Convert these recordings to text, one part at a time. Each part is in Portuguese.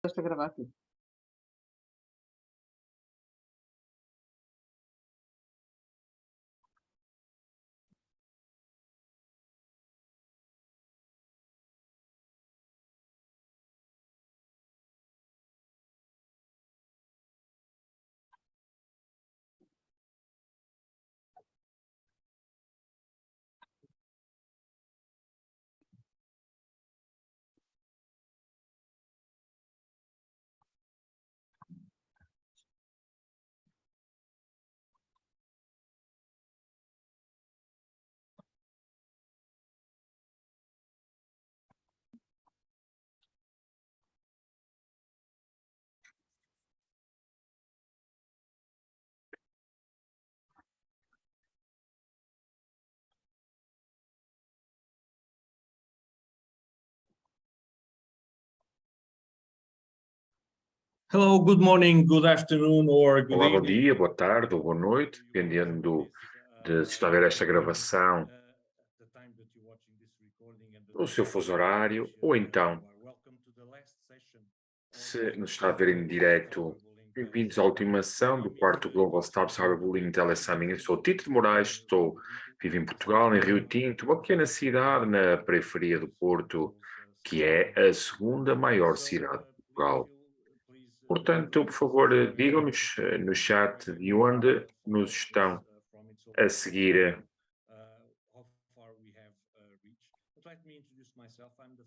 Estás a gravar tudo. Hello, good morning, good afternoon, or good Olá, bom evening. dia, boa tarde ou boa noite, dependendo de se está a ver esta gravação no seu fuso horário, ou então, se nos está a ver em direto, bem-vindos à última sessão do quarto Global Stop Cyberbullying Telesumming. Eu sou o Tito de Moraes, vivo em Portugal, em Rio Tinto, uma pequena cidade na periferia do Porto, que é a segunda maior cidade de Portugal. Portanto, por favor, digam-nos no chat de onde nos estão a seguir.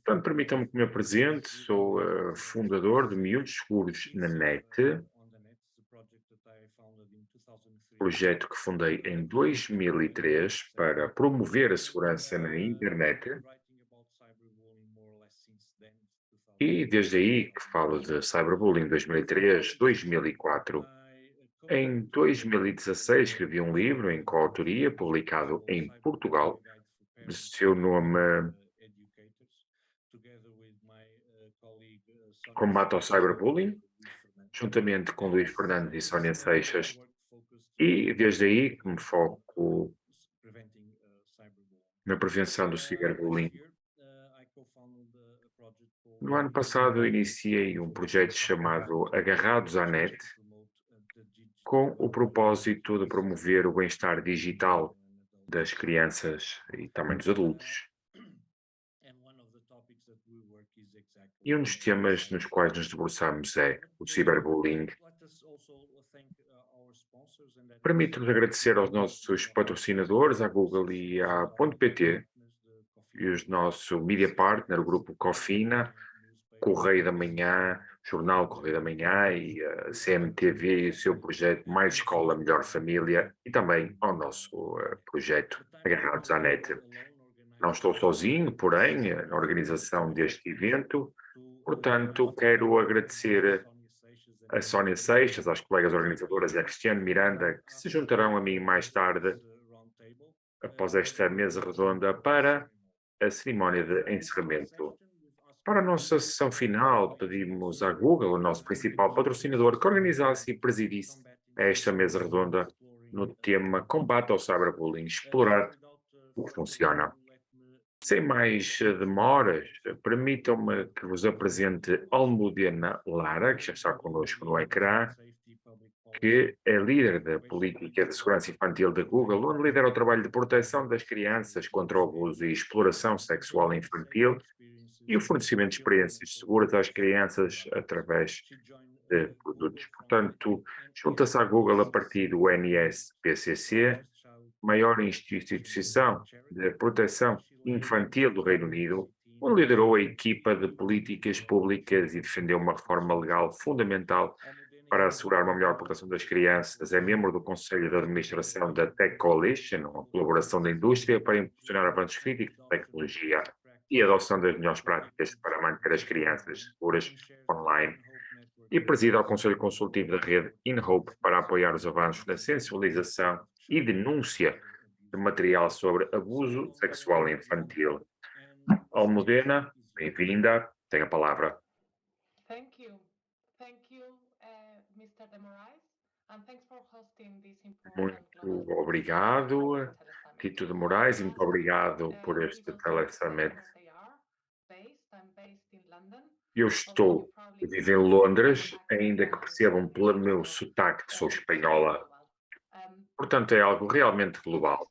Portanto, permitam-me que me apresente, sou fundador de Miúdos Seguros na Net, projeto que fundei em 2003 para promover a segurança na internet e desde aí que falo de cyberbullying 2003, 2004. Em 2016 escrevi um livro em coautoria, publicado em Portugal, de seu nome Combate ao Cyberbullying, juntamente com Luís Fernandes e Sónia Seixas, e desde aí que me foco na prevenção do ciberbullying. No ano passado iniciei um projeto chamado Agarrados à Net, com o propósito de promover o bem-estar digital das crianças e também dos adultos. E um dos temas nos quais nos debruçamos é o ciberbullying. Permito-nos agradecer aos nossos patrocinadores, à Google e à Ponto.pt, e os nosso media partner, o grupo Cofina, Correio da Manhã, Jornal Correio da Manhã e a CMTV e o seu projeto Mais Escola, Melhor Família e também ao nosso projeto Agarrados à Net. Não estou sozinho, porém, na organização deste evento, portanto, quero agradecer a Sónia Seixas, às colegas organizadoras e a Cristiane Miranda, que se juntarão a mim mais tarde, após esta mesa redonda, para a cerimónia de encerramento. Para a nossa sessão final, pedimos à Google, o nosso principal patrocinador, que organizasse e presidisse esta mesa redonda no tema Combate ao Cyberbullying, explorar o que funciona. Sem mais demoras, permitam-me que vos apresente Almudena Lara, que já está connosco no ecrã, que é líder da política de segurança infantil da Google, onde lidera o trabalho de proteção das crianças contra o abuso e exploração sexual infantil e o fornecimento de experiências seguras às crianças através de produtos. Portanto, junta-se à Google a partir do NSPCC, maior instituição de proteção infantil do Reino Unido, onde liderou a equipa de políticas públicas e defendeu uma reforma legal fundamental para assegurar uma melhor proteção das crianças. É membro do Conselho de Administração da Tech Coalition, uma colaboração da indústria para impulsionar avanços críticos de tecnologia e a adoção das melhores práticas para manter as crianças seguras online. E preside ao Conselho Consultivo da rede InHope para apoiar os avanços na sensibilização e denúncia de material sobre abuso sexual infantil. Almudena, bem-vinda, tem a palavra. Thank you. Thank you, Mr. De Moraes, and thanks for hosting this important global Muito obrigado, telesummit. Tito de Moraes, muito As obrigado por the este results say telesummit. what they are, I'm based in London, Eu vivo em Londres, ainda que percebam pelo meu sotaque que sou espanhola. Portanto, é algo realmente global.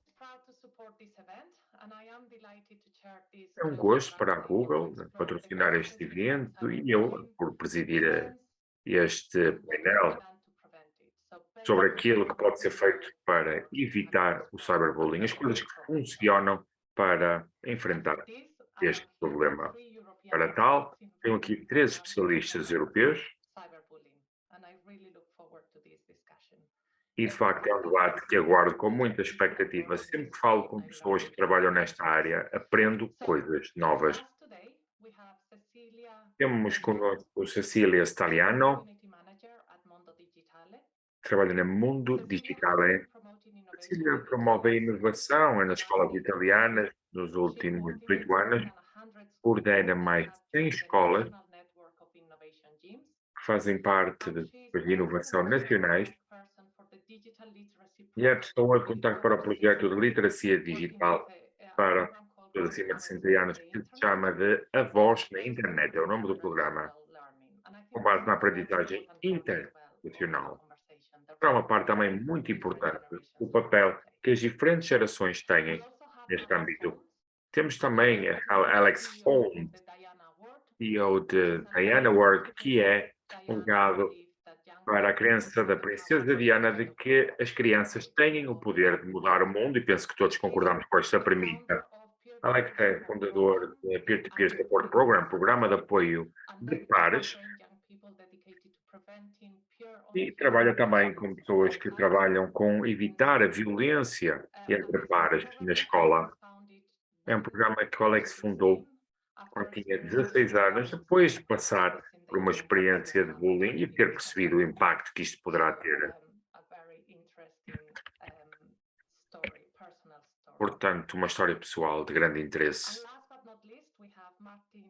É um gosto para a Google patrocinar este evento e eu, por presidir este painel sobre aquilo que pode ser feito para evitar o cyberbullying, as coisas que funcionam para enfrentar este problema. Para tal, tenho aqui 3 especialistas europeus e, de facto, é um debate que aguardo com muita expectativa. Sempre que falo com pessoas que trabalham nesta área, aprendo coisas novas. Temos connosco Cecília Staliano, que trabalha na Mundo Digitale. Cecília promove a inovação nas escolas italianas nos últimos 8 anos, coordena mais de 100 escolas que fazem parte de inovação nacionais e é a pessoa de contato para o projeto de literacia digital para pessoas acima de 60 anos, que se chama de A Voz na Internet, é o nome do programa, com base na aprendizagem internacional. Para uma parte também muito importante, o papel que as diferentes gerações têm neste âmbito. Temos também a Alex Holmes, CEO de Diana Work, que é um legado para a crença da princesa Diana de que as crianças têm o poder de mudar o mundo, e penso que todos concordamos com esta premissa. Alex é fundador do Peer-to-Peer Support Program, programa de apoio de pares, e trabalha também com pessoas que trabalham com evitar a violência entre pares na escola. É um programa que o Alex fundou quando tinha 16 anos, depois de passar por uma experiência de bullying e ter percebido o impacto que isto poderá ter. Portanto, uma história pessoal de grande interesse.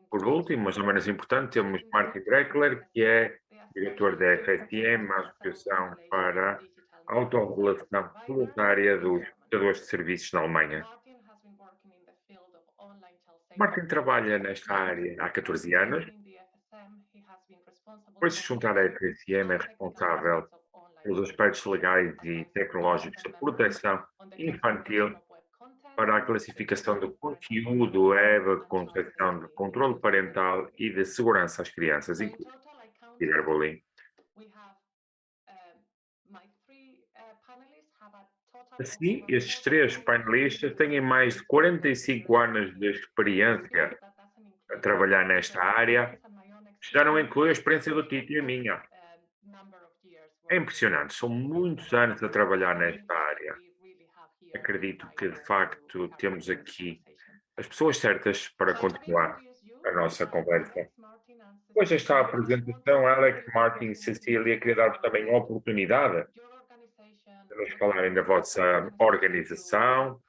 Por último, mas não menos importante, temos Martin Dreckler, que é diretor da FSM, a Associação para a Autorregulação Voluntária dos Prestadores de Serviços na Alemanha. Martin trabalha nesta área há 14 anos. Depois de se juntar à FSM, é responsável pelos aspectos legais e tecnológicos de proteção infantil para a classificação do conteúdo web, concepção de controle parental e de segurança às crianças, incluindo cyberbullying. Assim, estes 3 painelistas têm mais de 45 anos de experiência a trabalhar nesta área, já não inclui a experiência do Tito e a minha. É impressionante, são muitos anos a trabalhar nesta área. Acredito que, de facto, temos aqui as pessoas certas para continuar a nossa conversa. Depois desta apresentação, Alex, Martin e Cecília, queria dar-vos também a oportunidade de nos falarem da vossa organização,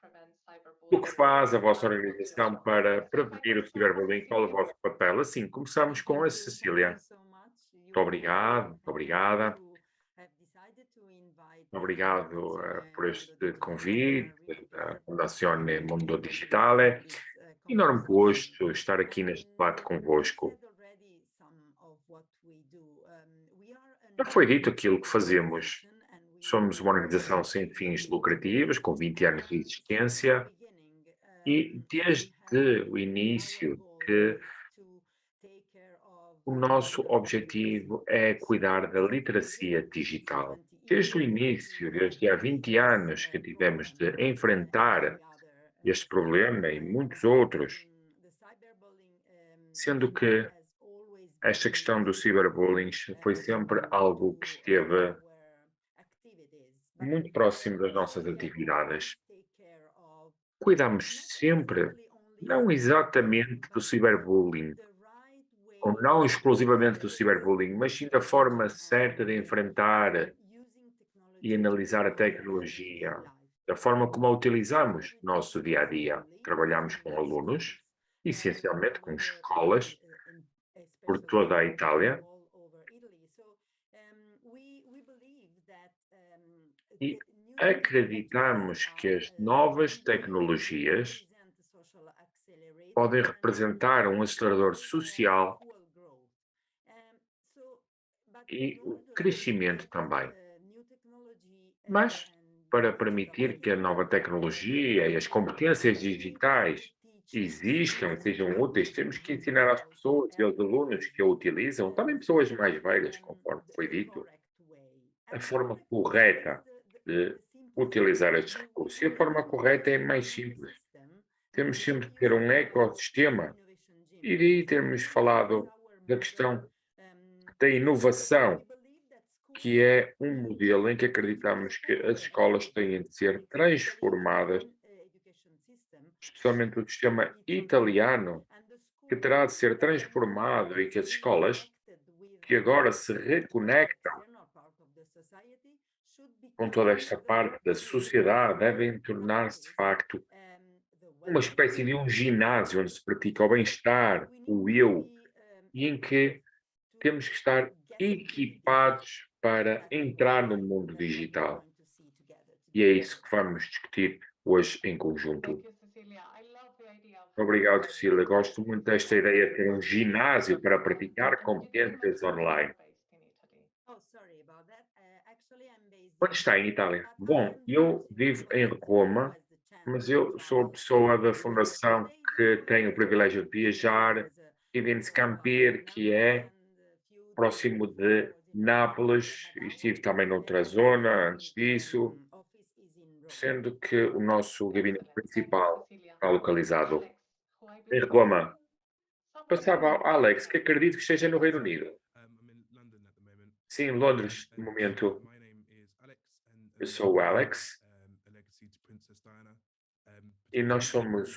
do que faz a vossa organização para prevenir o ciberbullying, qual é o vosso papel. Assim, começamos com a Cecília. Muito obrigado, muito obrigada. Obrigado por este convite da Fundação Mundo Digitale. Enorme gosto estar aqui neste debate convosco. Já foi dito aquilo que fazemos. Somos uma organização sem fins lucrativos, com 20 anos de existência, e desde o início que o nosso objetivo é cuidar da literacia digital. Desde o início, desde há 20 anos que tivemos de enfrentar este problema e muitos outros, sendo que esta questão do ciberbullying foi sempre algo que esteve muito próximo das nossas atividades. Cuidamos sempre, não exatamente do ciberbullying, ou não exclusivamente do ciberbullying, mas sim da forma certa de enfrentar e analisar a tecnologia, da forma como a utilizamos no nosso dia a dia. Trabalhamos com alunos, essencialmente com escolas, por toda a Itália, e acreditamos que as novas tecnologias podem representar um acelerador social e o crescimento também. Mas, para permitir que a nova tecnologia e as competências digitais existam e sejam úteis, temos que ensinar às pessoas e aos alunos que a utilizam, também pessoas mais velhas, conforme foi dito, a forma correta de utilizar estes recursos. E a forma correta é mais simples. Temos sempre que ter um ecossistema. E daí termos falado da questão da inovação, que é um modelo em que acreditamos que as escolas têm de ser transformadas, especialmente o sistema italiano, que terá de ser transformado e que as escolas que agora se reconectam com toda esta parte da sociedade devem tornar-se de facto uma espécie de um ginásio onde se pratica o bem-estar, o eu, e em que temos que estar equipados para entrar no mundo digital. E é isso que vamos discutir hoje em conjunto. Thank you, Cecilia. I love the idea of Obrigado, Cecília. Gosto muito desta ideia de ter um ginásio para praticar competências online. Onde está em Itália? Bom, eu vivo em Roma, mas eu sou a pessoa da fundação que tem o privilégio de viajar e de Campir, que é próximo de Nápoles, e estive também noutra zona antes disso, sendo que o nosso gabinete principal Cecilia. está localizado Alex, who I em believe Roma. someone Passava ao who Alex, que acredito que esteja no Reino Unido. Sim, em Londres, no momento. Eu sou o Alex e nós somos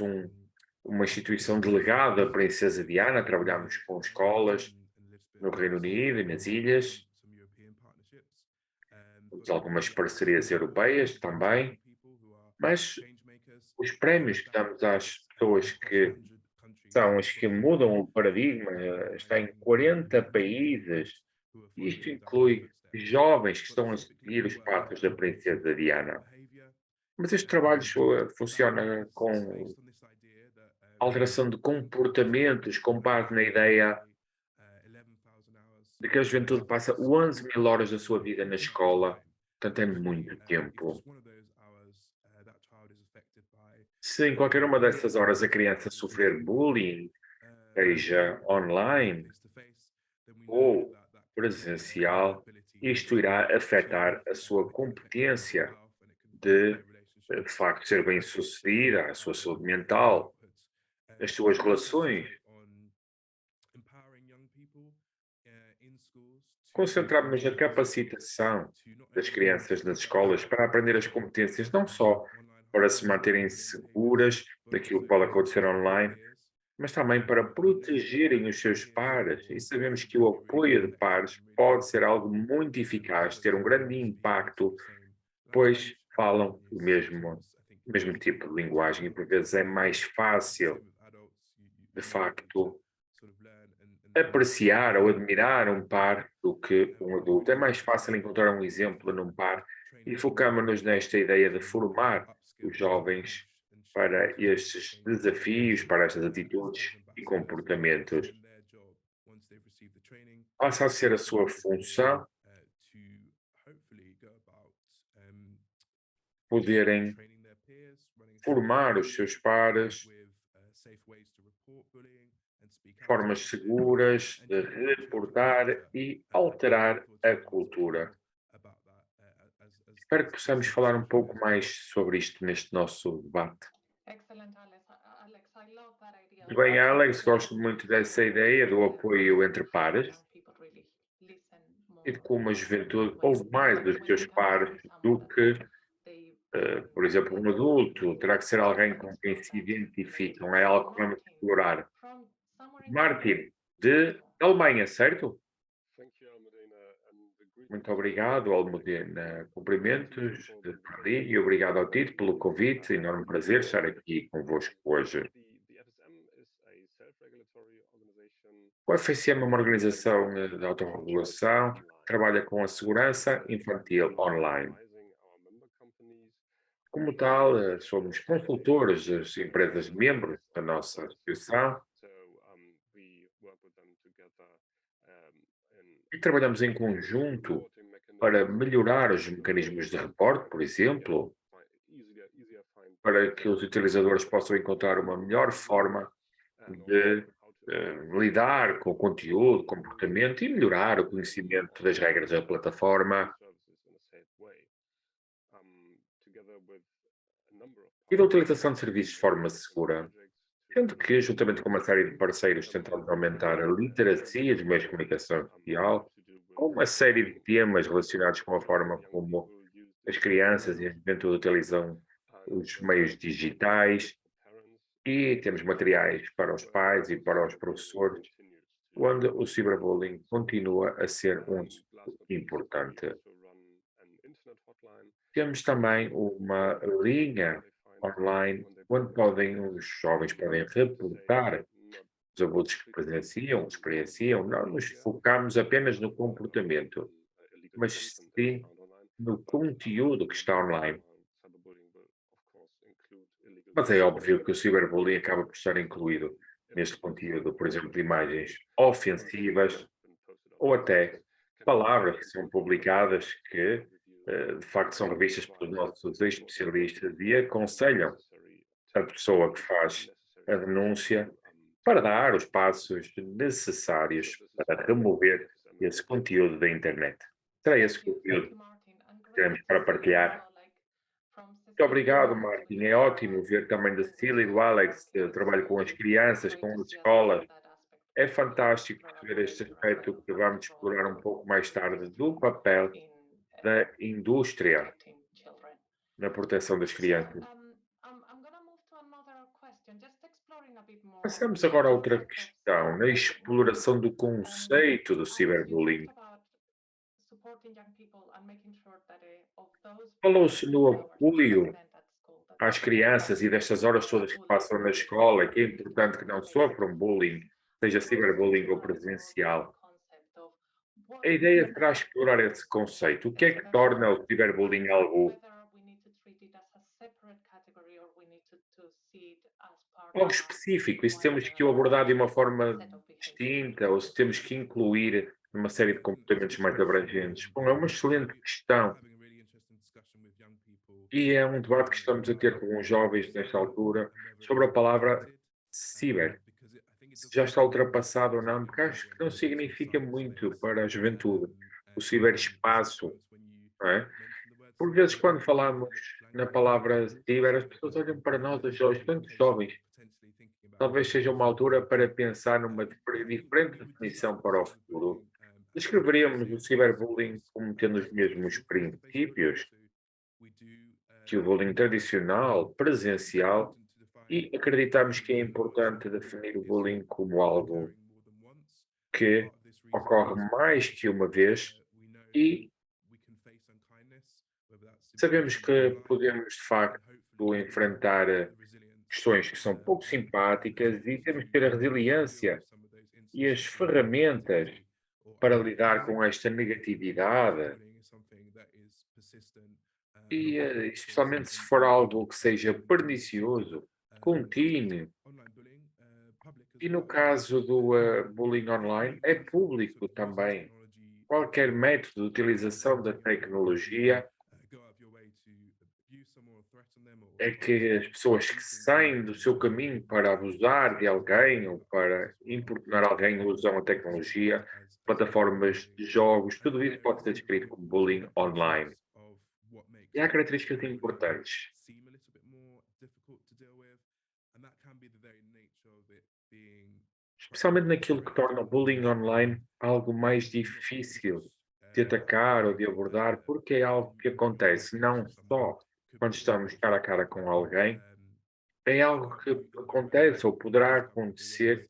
uma instituição delegada da Princesa Diana, trabalhamos com escolas no Reino Unido e nas ilhas. Temos algumas parcerias europeias também, mas os prémios que damos às pessoas que são as que mudam o paradigma, está em 40 países. Isto inclui jovens que estão a seguir os passos da Princesa Diana. Mas este trabalho funciona com alteração de comportamentos com base na ideia de que a juventude passa 11.000 horas da sua vida na escola, portanto é muito tempo. Se em qualquer uma dessas horas a criança sofrer bullying, seja online ou presencial, isto irá afetar a sua competência de facto, ser bem-sucedida, a sua saúde mental, as suas relações. Concentrarmos na capacitação das crianças nas escolas para aprender as competências, não só para se manterem seguras daquilo que pode acontecer online, mas também para protegerem os seus pares. E sabemos que o apoio de pares pode ser algo muito eficaz, ter um grande impacto, pois falam o mesmo tipo de linguagem e por vezes é mais fácil, de facto, apreciar ou admirar um par do que um adulto. É mais fácil encontrar um exemplo num par e focamos-nos nesta ideia de formar os jovens para estes desafios, para estas atitudes e comportamentos. Passa a ser a sua função poderem formar os seus pares formas seguras de reportar e alterar a cultura. Espero que possamos falar um pouco mais sobre isto neste nosso debate. Excellent, Alex. Alex, I love that idea. Bem, Alex, gosto muito dessa ideia do apoio entre pares e de como a juventude ouve mais dos seus pares do que, por exemplo, um adulto. Terá que ser alguém com quem se identificam. É algo que vamos explorar. Martin, de Alemanha, certo? Muito obrigado, Almudena. Cumprimentos de Perdi e obrigado ao Tito pelo convite. Enorme prazer estar aqui convosco hoje. O FSM é uma organização de autorregulação que trabalha com a segurança infantil online. Como tal, somos consultores das empresas membros da nossa associação E trabalhamos em conjunto para melhorar os mecanismos de reporte, por exemplo, para que os utilizadores possam encontrar uma melhor forma de lidar com o conteúdo, comportamento e melhorar o conhecimento das regras da plataforma e da utilização de serviços de forma segura, sendo que, juntamente com uma série de parceiros, tentamos aumentar a literacia dos meios de comunicação social, com uma série de temas relacionados com a forma como as crianças e a juventude utilizam os meios digitais e temos materiais para os pais e para os professores, onde o ciberbullying continua a ser um assunto importante. Temos também uma linha online onde os jovens podem reportar os abusos que presenciam, experienciam. Não nos focamos apenas no comportamento, mas sim no conteúdo que está online. Mas é óbvio que o ciberbullying acaba por estar incluído neste conteúdo, por exemplo, imagens ofensivas ou até palavras que são publicadas que, de facto, são revistas pelos nossos especialistas e aconselham a pessoa que faz a denúncia para dar os passos necessários para remover esse conteúdo da internet. Será esse conteúdo que temos para partilhar? Muito obrigado, Martin. É ótimo ver também da Cecília e do Alex, trabalho com as crianças, com as escolas. É fantástico perceber este aspecto que vamos explorar um pouco mais tarde do papel da indústria na proteção das crianças. Passamos agora a outra questão, na exploração do conceito do ciberbullying. Falou-se no apoio às crianças e destas horas todas que passam na escola, que é importante que não sofram bullying, seja ciberbullying ou presencial. A ideia será explorar esse conceito. O que é que torna o ciberbullying algo específico? E se temos que o abordar de uma forma distinta ou se temos que incluir uma série de comportamentos mais abrangentes? Bom, é uma excelente questão e é um debate que estamos a ter com os jovens nesta altura sobre a palavra ciber. Se já está ultrapassado ou não, porque acho que não significa muito para a juventude o ciberespaço, não é? Por vezes, quando falamos na palavra ciber, as pessoas olham para nós, os tantos jovens. Talvez seja uma altura para pensar numa diferente definição para o futuro. Descreveríamos o ciberbullying como tendo os mesmos princípios que o bullying tradicional, presencial, e acreditamos que é importante definir o bullying como algo que ocorre mais que uma vez e sabemos que podemos, de facto, enfrentar questões que são pouco simpáticas e temos que ter a resiliência e as ferramentas para lidar com esta negatividade e, especialmente se for algo que seja pernicioso, contínuo. E no caso do bullying online, é público também. Qualquer método de utilização da tecnologia é que as pessoas que saem do seu caminho para abusar de alguém ou para importunar alguém usam a tecnologia, plataformas de jogos, tudo isso pode ser descrito como bullying online. E há características importantes, especialmente naquilo que torna o bullying online algo mais difícil de atacar ou de abordar, porque é algo que acontece não só quando estamos cara a cara com alguém, é algo que acontece ou poderá acontecer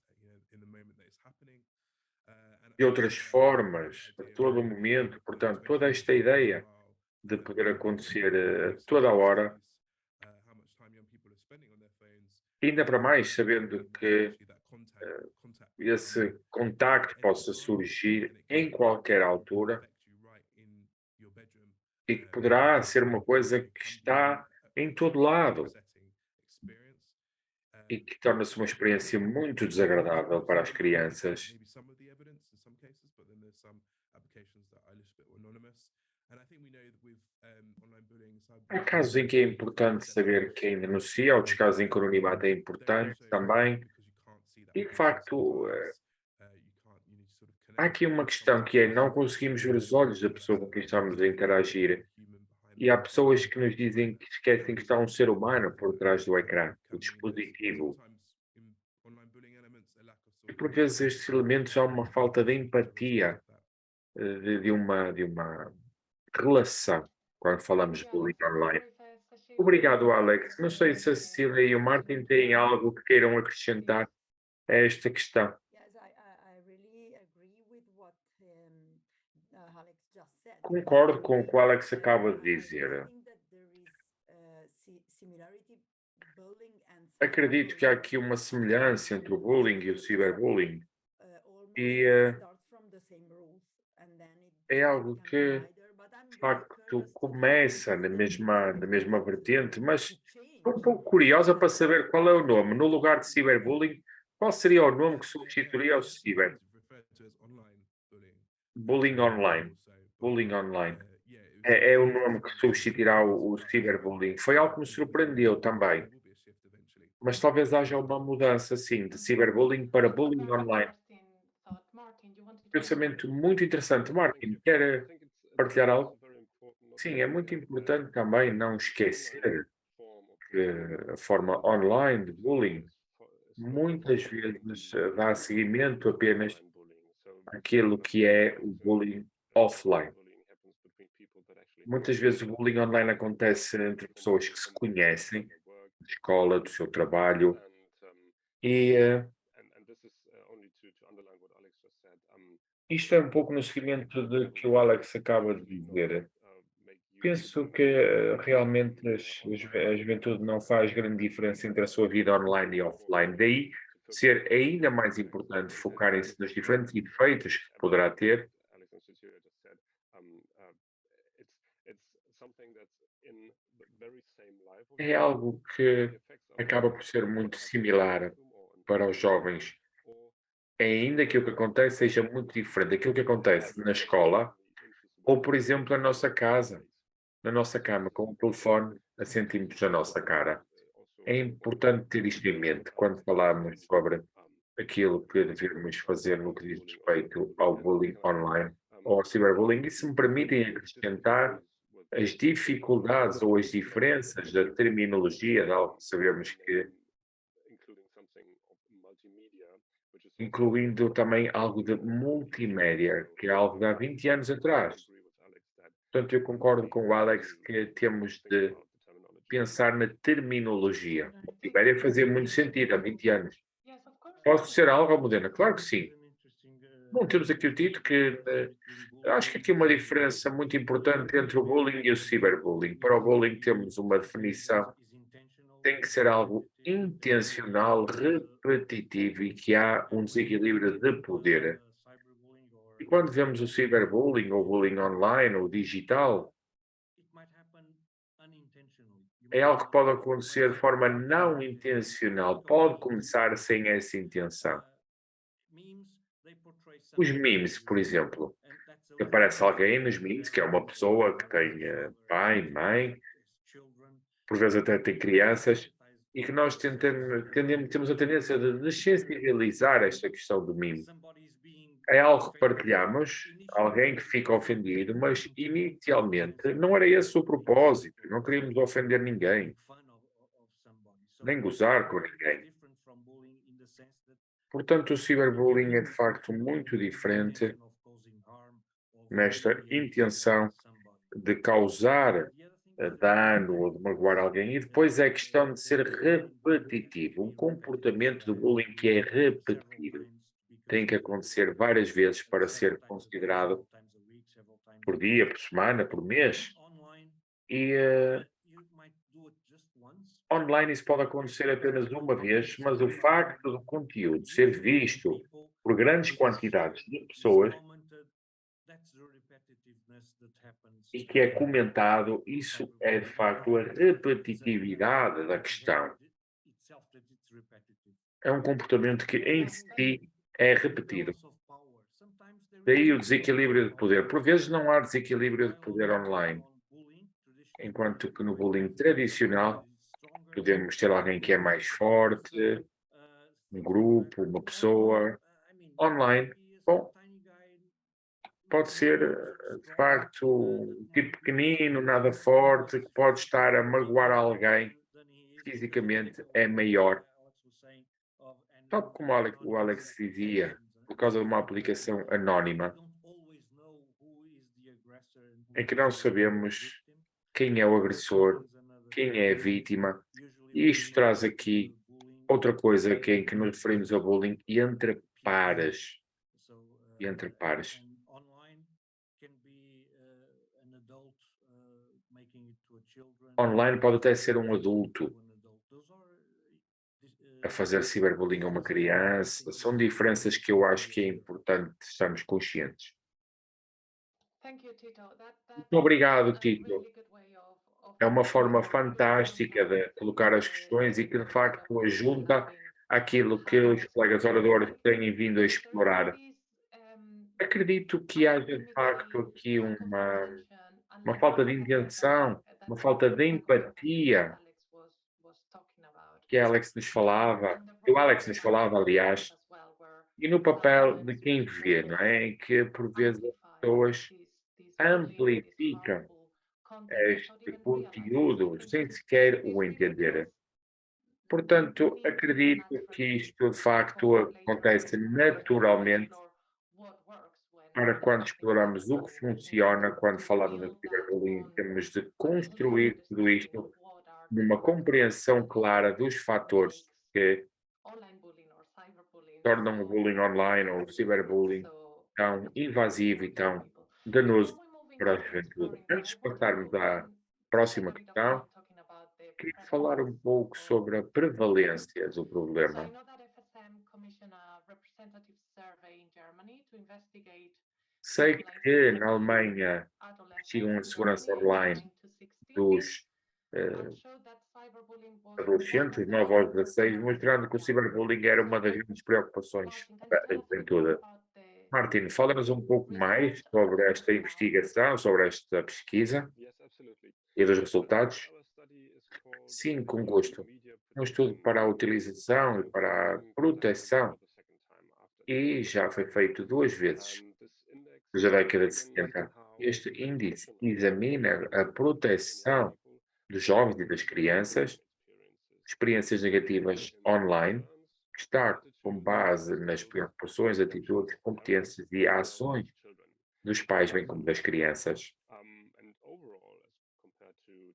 de outras formas, a todo momento. Portanto, toda esta ideia de poder acontecer a toda a hora, ainda para mais sabendo que esse contacto possa surgir em qualquer altura e que poderá ser uma coisa que está em todo lado e que torna-se uma experiência muito desagradável para as crianças. Há casos em que é importante saber quem denuncia, outros casos em que o anonimato é importante também. E, de facto, há aqui uma questão que é, não conseguimos ver os olhos da pessoa com quem estamos a interagir. E há pessoas que nos dizem que esquecem que está um ser humano por trás do ecrã, do dispositivo. E por vezes estes elementos há uma falta de empatia, de uma relação, quando falamos de bullying online. Obrigado, Alex. Não sei se a Cecília e o Martin têm algo que queiram acrescentar a esta questão. Yes, I really agree with what Alex just said. Concordo com o que o Alex acaba de dizer. Acredito que há aqui uma semelhança entre o bullying e o ciberbullying. E é algo que, de facto, começa na mesma vertente, mas estou um pouco curiosa para saber qual é o nome. No lugar de ciberbullying, qual seria o nome que substituiria o ciber? Bullying online. Bullying online. É o nome que substituirá o ciberbullying. Foi algo que me surpreendeu também. Mas talvez haja uma mudança, sim, de ciberbullying para bullying online. Pensamento muito interessante. Martin, quer partilhar algo? Sim, é muito importante também não esquecer que a forma online de bullying muitas vezes dá seguimento apenas àquilo que é o bullying offline. Muitas vezes o bullying online acontece entre pessoas que se conhecem, da escola, do seu trabalho, e isto é um pouco no seguimento do que o Alex acaba de dizer. Penso que realmente a juventude não faz grande diferença entre a sua vida online e offline. Daí ser ainda mais importante focarem-se nos diferentes efeitos que poderá ter. É algo que acaba por ser muito similar para os jovens. Ainda que o que acontece seja muito diferente daquilo que acontece na escola, ou, por exemplo, na nossa casa, na nossa cama, com o telefone a centímetros da nossa cara. É importante ter isto em mente quando falamos sobre aquilo que devemos fazer no que diz respeito ao bullying online ou ao ciberbullying. E se me permitem acrescentar as dificuldades ou as diferenças da terminologia de algo que sabemos que, incluindo também algo de multimédia, que é algo de há 20 anos atrás. Portanto, eu concordo com o Alex que temos de pensar na terminologia. Multimédia fazia muito sentido há 20 anos. Posso ser algo, Modena? Claro que sim. Bom, temos aqui o título que acho que aqui uma diferença muito importante entre o bullying e o ciberbullying. Para o bullying temos uma definição, tem que ser algo intencional, repetitivo e que há um desequilíbrio de poder. E quando vemos o ciberbullying ou bullying online ou digital, é algo que pode acontecer de forma não intencional, pode começar sem essa intenção. Os memes, por exemplo, que aparece alguém nos memes, que é uma pessoa que tem pai, mãe, por vezes até tem crianças, e que nós temos a tendência de dessensibilizar esta questão do meme. É algo que partilhamos, alguém que fica ofendido, mas inicialmente não era esse o propósito, não queríamos ofender ninguém, nem gozar com ninguém. Portanto, o ciberbullying é de facto muito diferente nesta intenção de causar dano ou de magoar alguém, e depois é questão de ser repetitivo. Um comportamento de bullying que é repetido tem que acontecer várias vezes para ser considerado por dia, por semana, por mês. E online isso pode acontecer apenas uma vez, mas o facto do conteúdo ser visto por grandes quantidades de pessoas e que é comentado, isso é de facto a repetitividade da questão. É um comportamento que em si é repetido. Daí o desequilíbrio de poder. Por vezes não há desequilíbrio de poder online, enquanto que no bullying tradicional podemos ter alguém que é mais forte, um grupo, uma pessoa. Online, bom, pode ser de facto um tipo pequenino, nada forte, que pode estar a magoar alguém, fisicamente é maior. Tal como o Alex dizia, por causa de uma aplicação anónima, em que não sabemos quem é o agressor, quem é a vítima, e isto traz aqui outra coisa que, em que nos referimos ao bullying entre pares. Entre pares. Online pode até ser um adulto a fazer ciberbullying a uma criança. São diferenças que eu acho que é importante estarmos conscientes. Muito obrigado, Tito. É uma forma fantástica de colocar as questões e que, de facto, ajunta àquilo que os colegas oradores têm vindo a explorar. Acredito que haja, de facto, aqui uma falta de intenção, uma falta de empatia que a Alex nos falava, que o Alex nos falava, aliás, e no papel de quem vê, não é? Em que, por vezes, as pessoas amplificam este conteúdo sem sequer o entender. Portanto, acredito que isto, de facto, acontece naturalmente para quando exploramos o que funciona, quando falamos no ciberbullying, temos de construir tudo isto numa compreensão clara dos fatores que tornam o bullying online ou o ciberbullying tão invasivo e tão danoso para a juventude. Antes de passarmos à próxima questão, queria falar um pouco sobre a prevalência do problema. Sei que na Alemanha investigam a segurança online dos adolescentes, 9 aos 16, mostrando que o ciberbullying era uma das grandes preocupações da juventude. Martin, fala-nos um pouco mais sobre esta investigação, sobre esta pesquisa e dos resultados. Sim, com gosto. Um estudo para a utilização e para a proteção, e já foi feito 2 vezes, desde a década de 70. Este índice examina a proteção dos jovens e das crianças, experiências negativas online, que está com base nas preocupações, atitudes, competências e ações dos pais, bem como das crianças.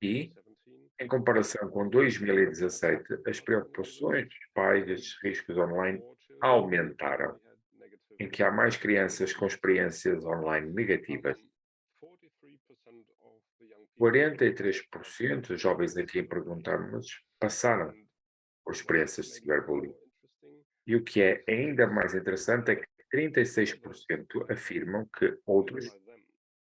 E, em comparação com 2017, as preocupações dos pais destes riscos online aumentaram, em que há mais crianças com experiências online negativas. 43% dos jovens a quem perguntamos passaram por experiências de ciberbullying. E o que é ainda mais interessante é que 36% afirmam que outros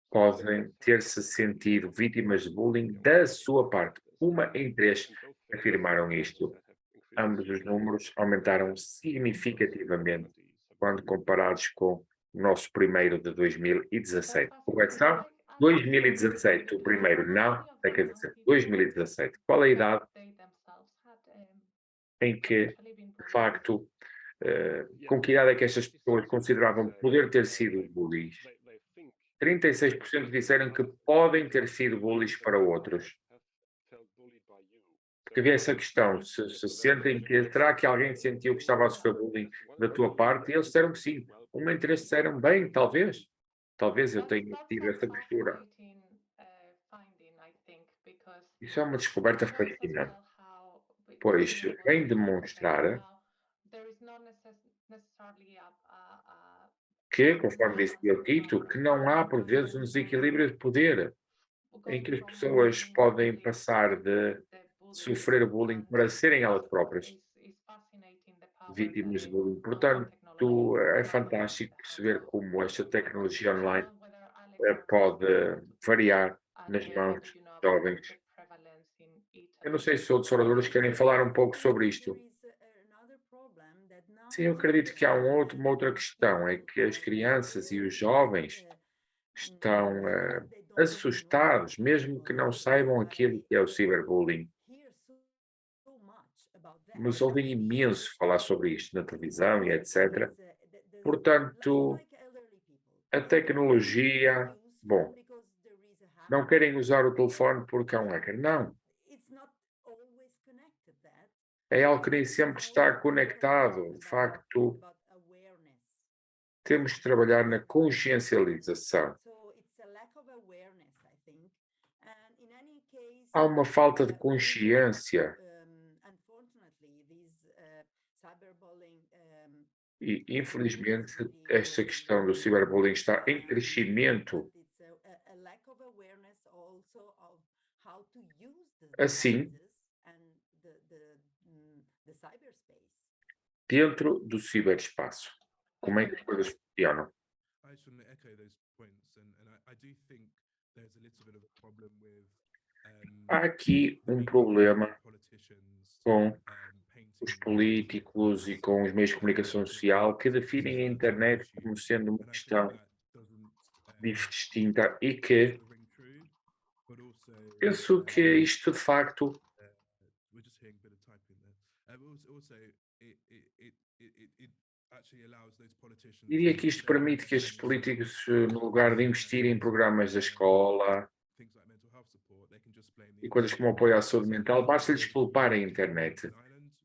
podem ter-se sentido vítimas de bullying da sua parte. 1 em 3 afirmaram isto. Ambos os números aumentaram significativamente quando comparados com o nosso primeiro de 2017. Correção? 2017, o primeiro, não, quer dizer, 2017. Qual é a idade em que, de facto, com que idade é que estas pessoas consideravam poder ter sido bullies? 36% disseram que podem ter sido bullies para outros. Porque havia essa questão, se sentem que, será que alguém sentiu que estava a sofrer bullying da tua parte? E eles disseram que sim. 1 em 3 disseram bem, talvez. Talvez eu tenha tido essa postura. Isso é uma descoberta fascinante, pois vem demonstrar que, conforme disse o Tito, que não há, por vezes, um desequilíbrio de poder, em que as pessoas podem passar de sofrer bullying para serem elas próprias vítimas de bullying. Portanto, é fantástico perceber como esta tecnologia online pode variar nas mãos de jovens. Eu não sei se outros oradores querem falar um pouco sobre isto. Sim, eu acredito que há uma outra questão, é que as crianças e os jovens estão assustados, mesmo que não saibam aquilo que é o ciberbullying. Mas ouvem imenso falar sobre isto na televisão e etc. Portanto, a tecnologia, bom, não querem usar o telefone porque é um hacker. Não, é algo que nem sempre está conectado. De facto, temos que trabalhar na consciencialização. Há uma falta de consciência e, infelizmente, esta questão do ciberbullying está em crescimento. Assim, dentro do ciberespaço, como é que as coisas funcionam? I just want to echo those points, and I do think there's a little bit of a problem with Há aqui um problema com os políticos e com os meios de comunicação social que definem a internet como sendo uma questão distinta e que penso que isto de facto we're just hearing a bit of typing there. Also, it actually allows those politicians. diria que isto permite que estes políticos, no lugar de investirem em programas da escola Things like mental health support, they can just blame e coisas como apoio à saúde mental, basta-lhes culpar a internet.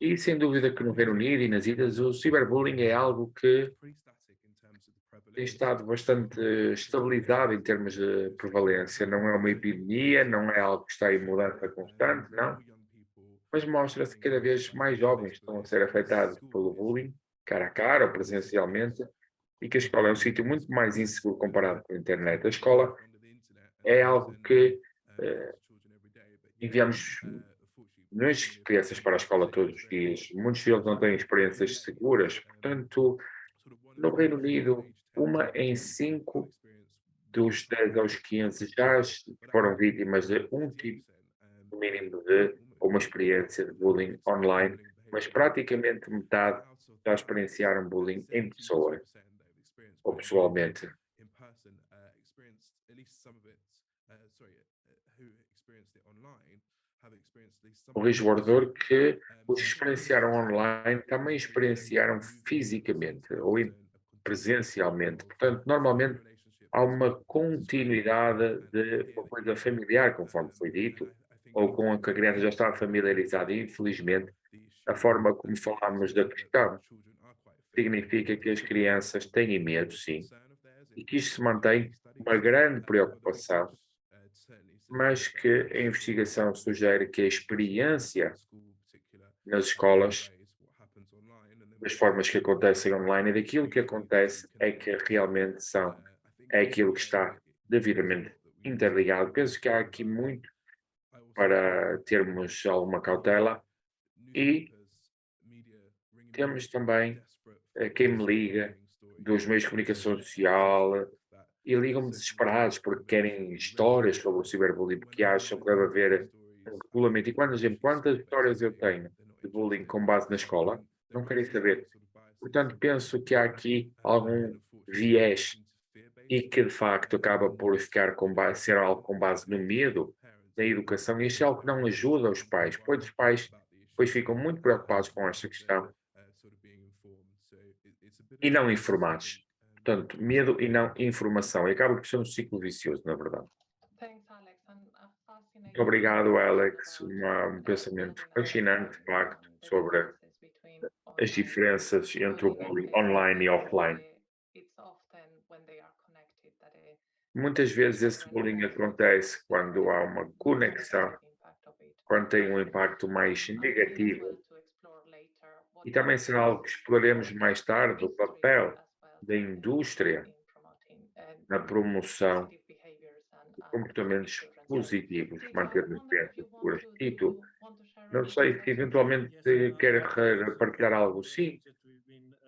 E sem dúvida que no Reino Unido e nas ilhas o ciberbullying é algo que tem estado bastante estabilizado em termos de prevalência. Não é uma epidemia, não é algo que está em mudança constante, não. Mas mostra-se que cada vez mais jovens estão a ser afetados pelo bullying, cara a cara ou presencialmente, e que a escola é um sítio muito mais inseguro comparado com a internet. A escola é algo que enviamos milhões de crianças para a escola todos os dias. Muitos deles não têm experiências seguras. Portanto, no Reino Unido, 1 em 5 dos 10 aos 15 já foram vítimas de um tipo, no mínimo, de uma experiência de bullying online, mas praticamente metade já experienciaram bullying em pessoa ou pessoalmente. Corrijo o orador que os que experienciaram online também experienciaram fisicamente ou presencialmente. Portanto, normalmente há uma continuidade de uma coisa familiar, conforme foi dito, ou com a que a criança já está familiarizada. E, infelizmente, a forma como falamos da questão significa que as crianças têm medo, sim, e que isto se mantém uma grande preocupação, mas que a investigação sugere que a experiência nas escolas, das formas que acontecem online e daquilo que acontece é que realmente é aquilo que está devidamente interligado. Penso que há aqui muito para termos alguma cautela e temos também quem me liga dos meios de comunicação social e ligam-me desesperados porque querem histórias sobre o ciberbullying, porque acham que deve haver um regulamento. E quantas histórias eu tenho de bullying com base na escola, não querem saber. Portanto, penso que há aqui algum viés e que de facto acaba por ficar ser algo com base no medo da educação, e isto é algo que não ajuda os pais, pois os pais depois ficam muito preocupados com esta questão e não informados. Portanto, medo e não informação. E acaba por ser um ciclo vicioso, na verdade. Muito obrigado, Alex. Um pensamento fascinante, de facto, sobre as diferenças entre o bullying online e offline. Muitas vezes esse bullying acontece quando há uma conexão, quando tem um impacto mais negativo. E também será algo que exploraremos mais tarde, o papel da indústria na promoção de comportamentos positivos, manter-nos crianças seguras. Tito, não sei se eventualmente quer partilhar algo. Sim,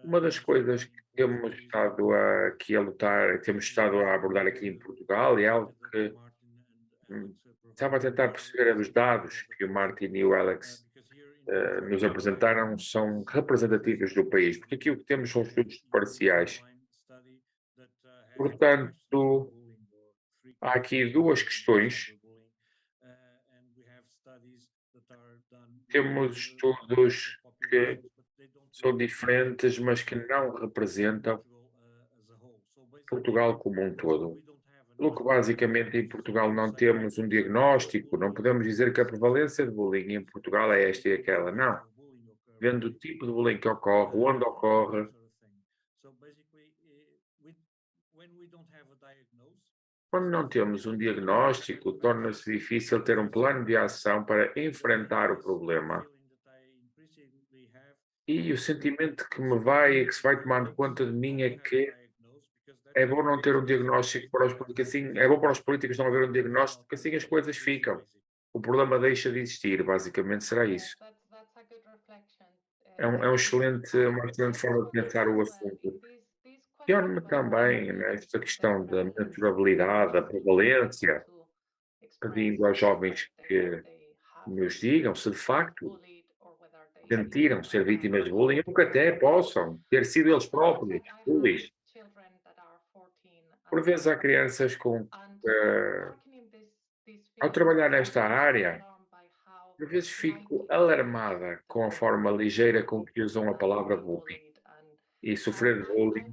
uma das coisas que temos estado aqui a lutar, temos estado a abordar aqui em Portugal, é algo que estava a tentar perceber os dados que o Martin e o Alex nos apresentaram são representativas do país, porque aqui o que temos são estudos parciais. Portanto, há aqui duas questões. Temos estudos que são diferentes, mas que não representam Portugal como um todo. Pelo que basicamente em Portugal não temos um diagnóstico, não podemos dizer que a prevalência de bullying em Portugal é esta e aquela, não. Vendo o tipo de bullying que ocorre, onde ocorre, quando não temos um diagnóstico, torna-se difícil ter um plano de ação para enfrentar o problema. E o sentimento que que se vai tomando conta de mim é que é bom não ter um diagnóstico para os políticos, assim, é bom para os políticos não haver um diagnóstico, porque assim as coisas ficam. O problema deixa de existir, basicamente será isso. Uma excelente forma de pensar o assunto. Pior-me também nesta questão da mensurabilidade, da prevalência, pedindo aos jovens que nos digam se de facto sentiram ser vítimas de bullying, ou que até possam ter sido eles próprios bullies. Por vezes há crianças ao trabalhar nesta área, por vezes fico alarmada com a forma ligeira com que usam a palavra bullying. E sofrer bullying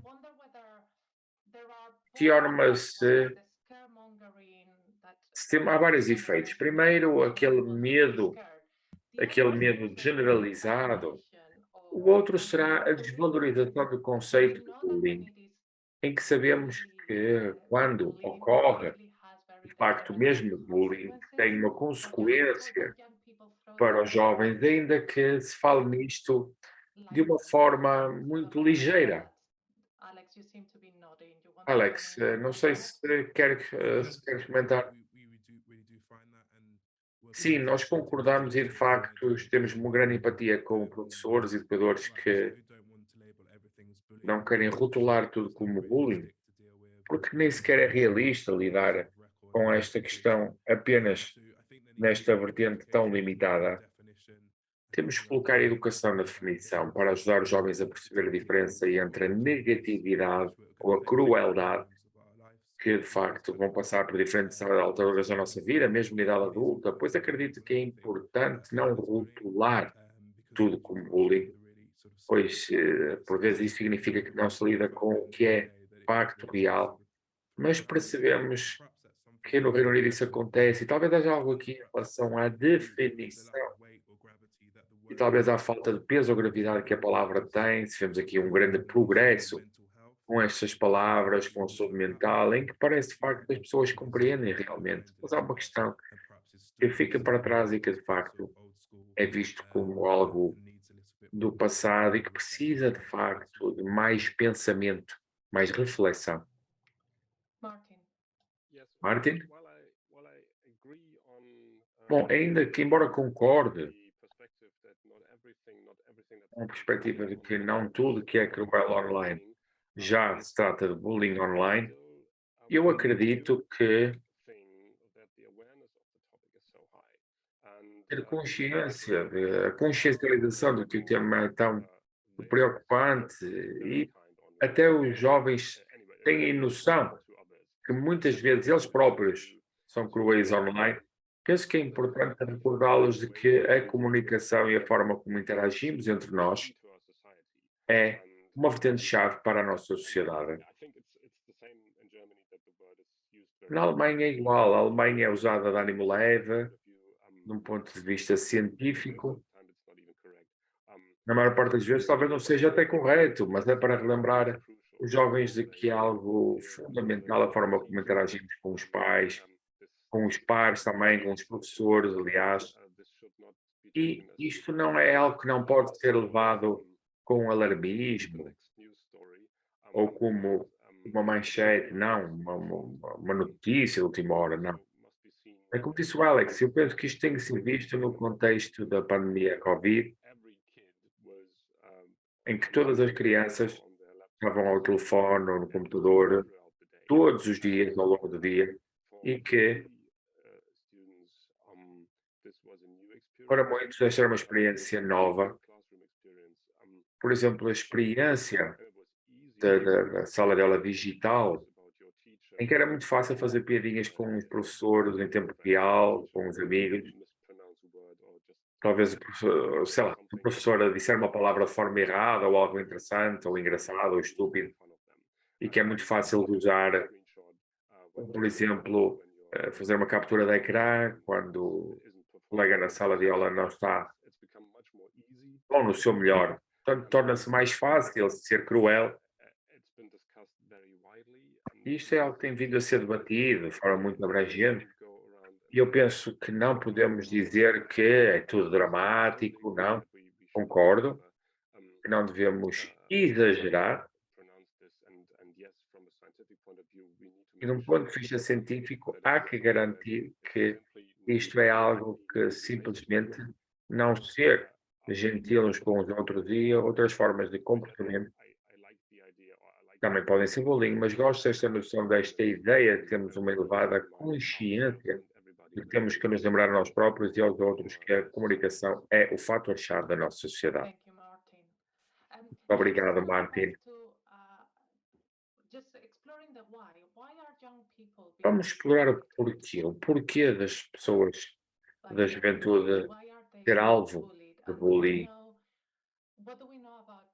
torna-se. Há vários efeitos. Primeiro, aquele medo generalizado. O outro será a desvalorização do conceito de bullying, em que sabemos que quando ocorre, de facto, mesmo bullying, tem uma consequência para os jovens, ainda que se fale nisto de uma forma muito ligeira. Alex, não sei se queres comentar. Sim, nós concordamos e de facto temos uma grande empatia com professores e educadores que não querem rotular tudo como bullying, porque nem sequer é realista lidar com esta questão apenas nesta vertente tão limitada. Temos que colocar a educação na definição para ajudar os jovens a perceber a diferença entre a negatividade ou a crueldade, que de facto vão passar por diferentes alturas da nossa vida, mesmo na idade adulta, pois acredito que é importante não rotular tudo como bullying, pois por vezes isso significa que não se lida com o que é facto real, mas percebemos que no Reino Unido isso acontece e talvez haja algo aqui em relação à definição e talvez à falta de peso ou gravidade que a palavra tem, se vemos aqui um grande progresso com estas palavras, com a saúde mental, em que parece de facto que as pessoas compreendem realmente, mas há uma questão que fica para trás e que de facto é visto como algo do passado e que precisa de facto de mais pensamento, mais reflexão. Martin? Bom, ainda que embora concorde com a perspectiva de que não tudo que é cruel online já se trata de bullying online, eu acredito que ter consciência, a consciencialização do que o tema é tão preocupante e até os jovens têm noção que muitas vezes eles próprios são cruéis online. Penso que é importante recordá-los de que a comunicação e a forma como interagimos entre nós é uma vertente-chave para a nossa sociedade. Na Alemanha é igual, a Alemanha é usada de ânimo leve, de um ponto de vista científico. Na maior parte das vezes talvez não seja até correto, mas é para relembrar os jovens de que é algo fundamental a forma como interagimos com os pais, com os pares também, com os professores, aliás. E isto não é algo que não pode ser levado com alarmismo ou como uma manchete, não, uma notícia de última hora, não. É como disse o Alex, eu penso que isto tem que ser visto no contexto da pandemia Covid, em que todas as crianças estavam ao telefone ou no computador todos os dias, ao longo do dia, e que Para muitos, esta era uma experiência nova. Por exemplo, a experiência da sala de aula digital, em que era muito fácil fazer piadinhas com os professores em tempo real, com os amigos. Talvez o professor, sei lá, a professora disser uma palavra de forma errada, ou algo interessante, ou engraçado, ou estúpido, e que é muito fácil de usar, por exemplo, fazer uma captura de ecrã quando o colega na sala de aula não está ou no seu melhor. Portanto, torna-se mais fácil ser cruel. E isto é algo que tem vindo a ser debatido de forma muito abrangente. E eu penso que não podemos dizer que é tudo dramático, não. Concordo que não devemos exagerar. E, de um ponto de vista científico, há que garantir que isto é algo que simplesmente não ser gentil uns com os outros e outras formas de comportamento também podem ser bullying, mas gosto desta noção, desta ideia de termos uma elevada consciência de que temos que nos lembrar a nós próprios e aos outros que a comunicação é o fator-chave da nossa sociedade. Thank you, Martin. Obrigado, Let's go back Martin. to, just exploring the why. Why are young people being Vamos explorar o porquê das pessoas like da bullied? juventude Why are they ser being alvo bullied? de And bullying. what do we know about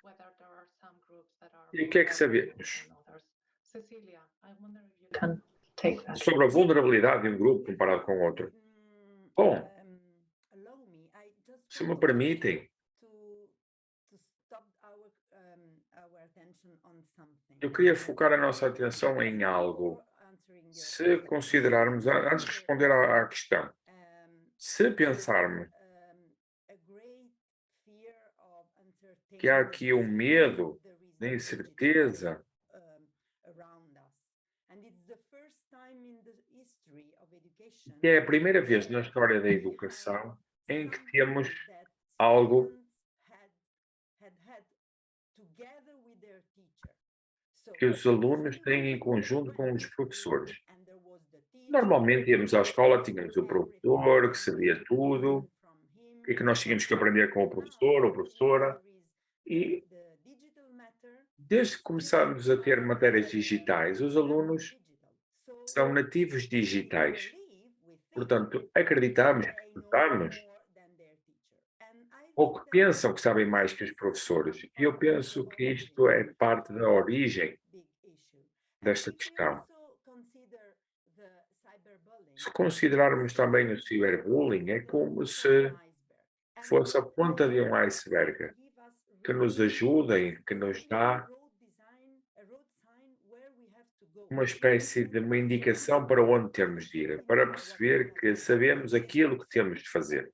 whether there are some groups that are E o more que é que vulnerable sabemos than others? Cecilia, I wonder if you can take that. sobre a vulnerabilidade de um grupo comparado com outro? Bom, Allow me, I just se me want permitem, to stop our attention on something. eu queria focar a nossa atenção em algo. Se considerarmos, antes de responder à questão, se pensarmos que há aqui um medo, de incerteza, que é a primeira vez na história da educação em que temos algo que os alunos têm em conjunto com os professores. Normalmente íamos à escola, tínhamos o professor que sabia tudo, e que nós tínhamos que aprender com o professor ou professora, e desde que começámos a ter matérias digitais, os alunos são nativos digitais. Portanto, acreditamos que estudamos ou que pensam que sabem mais que os professores. E eu penso que isto é parte da origem desta questão. Se considerarmos também o ciberbullying, é como se fosse a ponta de um iceberg que nos ajuda e que nos dá uma espécie de uma indicação para onde temos de ir, para perceber que sabemos aquilo que temos de fazer,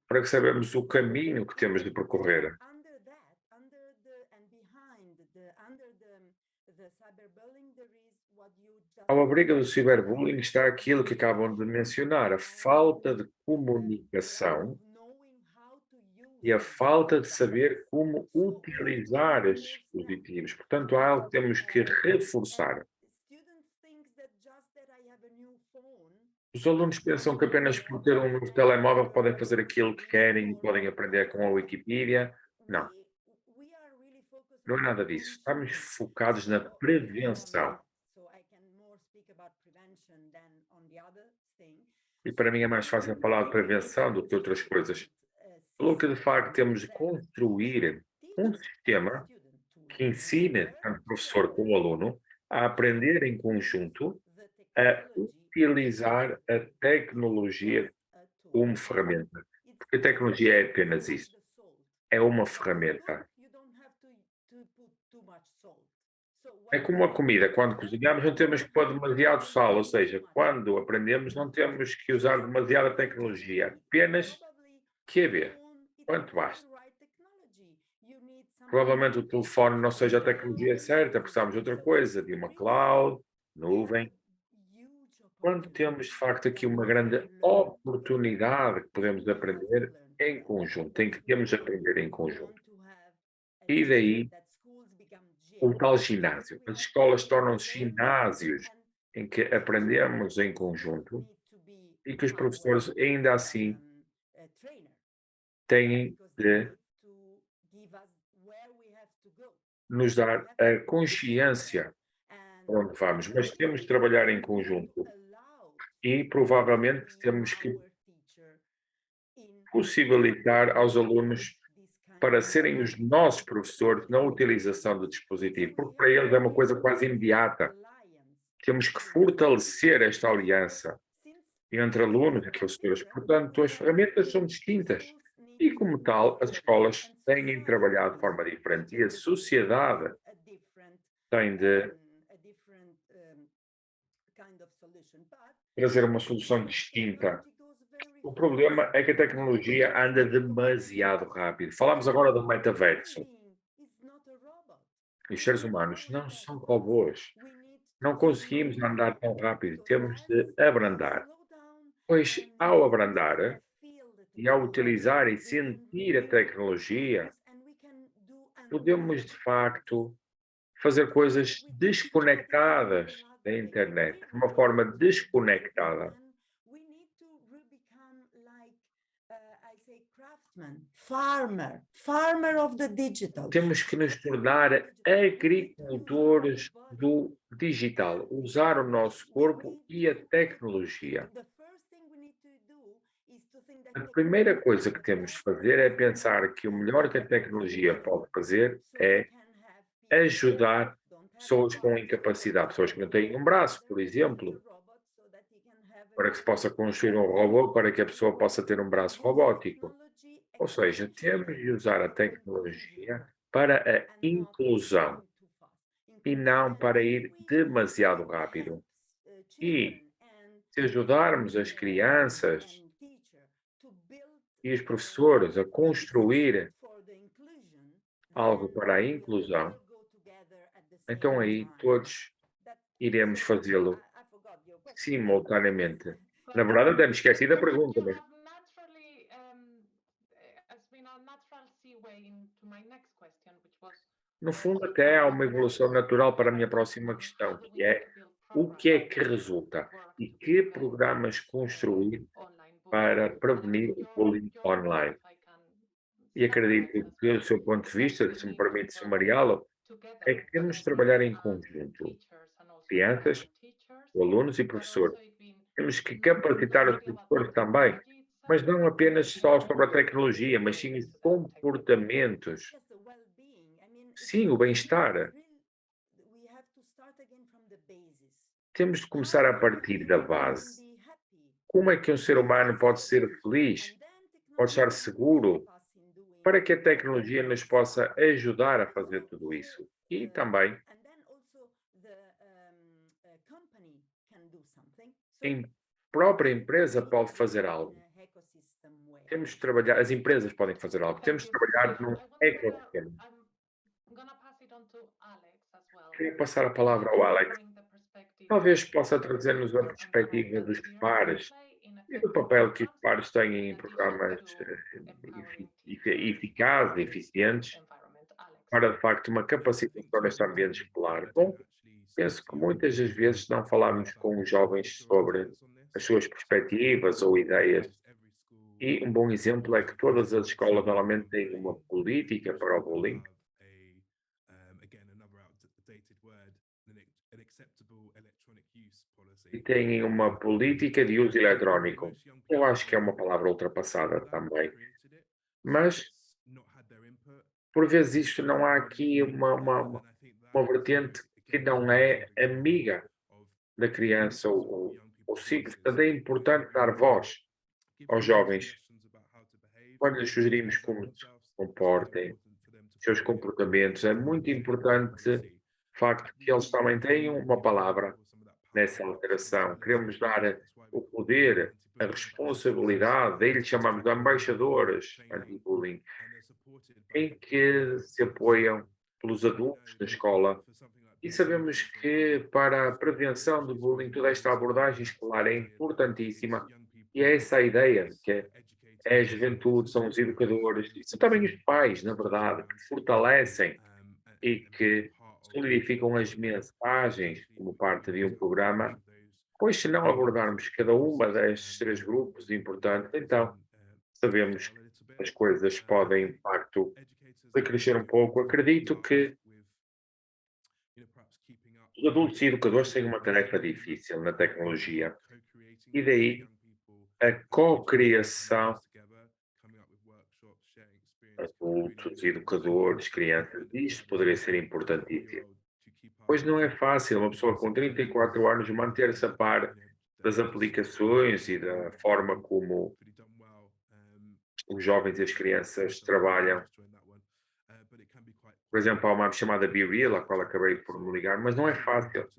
para que sabemos o caminho que temos de percorrer. Ao abrigo do ciberbullying está aquilo que acabam de mencionar, a falta de comunicação e a falta de saber como utilizar estes dispositivos. Portanto, há algo que temos que reforçar. Os alunos pensam que apenas por ter um novo telemóvel podem fazer aquilo que querem e podem aprender com a Wikipedia. Não. Não é nada disso. Estamos focados na prevenção. E para mim é mais fácil falar de prevenção do que outras coisas. Pelo que de facto temos de construir um sistema que ensine tanto o professor como o aluno a aprender em conjunto a utilizar a tecnologia como ferramenta. Porque a tecnologia é apenas isso. É uma ferramenta. É como a comida. Quando cozinhamos não temos que pôr demasiado sal, ou seja, quando aprendemos não temos que usar demasiada tecnologia. Apenas QB. Quanto basta. Provavelmente o telefone não seja a tecnologia certa, precisamos de outra coisa, de uma cloud, nuvem. Quando temos, de facto, aqui uma grande oportunidade que podemos aprender em conjunto, em que temos de aprender em conjunto. E daí o tal ginásio. As escolas tornam-se ginásios em que aprendemos em conjunto e que os professores ainda assim têm de nos dar a consciência para onde vamos, mas temos de trabalhar em conjunto e provavelmente temos que possibilitar aos alunos para serem os nossos professores na utilização do dispositivo, porque para eles é uma coisa quase imediata. Temos que fortalecer esta aliança entre alunos e professores. Portanto, as ferramentas são distintas e, como tal, as escolas têm trabalhado de forma diferente e a sociedade tem de trazer uma solução distinta. O problema é que a tecnologia anda demasiado rápido. Falamos agora do metaverso. Os seres humanos não são robôs. Não conseguimos andar tão rápido. Temos de abrandar. Pois, ao abrandar e ao utilizar e sentir a tecnologia, podemos, de facto, fazer coisas desconectadas da internet, de uma forma desconectada. Farmer of the digital. Temos que nos tornar agricultores do digital, usar o nosso corpo e a tecnologia. A primeira coisa que temos de fazer é pensar que o melhor que a tecnologia pode fazer é ajudar pessoas com incapacidade, pessoas que não têm um braço, por exemplo, para que se possa construir um robô para que a pessoa possa ter um braço robótico. Ou seja, temos de usar a tecnologia para a inclusão e não para ir demasiado rápido. E se ajudarmos as crianças e os professores a construir algo para a inclusão, então aí todos iremos fazê-lo simultaneamente. Na verdade, até me esqueci da pergunta, mas no fundo até há uma evolução natural para a minha próxima questão, que é o que é que resulta e que programas construir para prevenir o bullying online. E acredito que o seu ponto de vista, se me permite sumariá-lo, é que temos de trabalhar em conjunto. Crianças, alunos e professores. Temos que capacitar os professores também, mas não apenas só sobre a tecnologia, mas sim os comportamentos. Sim, o bem-estar. Temos de começar a partir da base. Como é que um ser humano pode ser feliz, pode estar seguro, para que a tecnologia nos possa ajudar a fazer tudo isso? E também a própria empresa pode fazer algo. Temos de trabalhar, as empresas podem fazer algo. Temos de trabalhar num ecossistema. Queria passar a palavra ao Alex. Talvez possa trazer-nos a perspectiva dos pares e do papel que os pares têm em programas eficazes, eficientes, para, de facto, uma capacitação neste ambiente escolar. Bom, penso que muitas das vezes não falamos com os jovens sobre as suas perspectivas ou ideias. E um bom exemplo é que todas as escolas normalmente têm uma política para o bullying. E têm uma política de uso eletrónico. Eu acho que é uma palavra ultrapassada também. Mas, por vezes, isto não há aqui uma vertente que não é amiga da criança ou simples. Portanto, é importante dar voz aos jovens quando lhes sugerimos como se comportem, seus comportamentos. É muito importante, de facto, que eles também tenham uma palavra nessa alteração. Queremos dar o poder, a responsabilidade, daí lhe chamamos de embaixadores anti-bullying, em que se apoiam pelos adultos da escola. E sabemos que para a prevenção do bullying, toda esta abordagem escolar é importantíssima. E é essa a ideia, que é a juventude, são os educadores, e são também os pais, na verdade, que fortalecem e que solidificam as mensagens como parte de um programa Pois, se não abordarmos cada uma destes 3 grupos importantes, então sabemos que as coisas podem, de facto, decrescer um pouco. Acredito que os adultos e educadores têm uma tarefa difícil na tecnologia e daí a co-criação, adultos, educadores, crianças, isto poderia ser importantíssimo. Pois não é fácil uma pessoa com 34 anos manter-se a par das aplicações e da forma como os jovens e as crianças trabalham. Por exemplo, há uma chamada Be Real, à qual acabei por me ligar, mas não é fácil.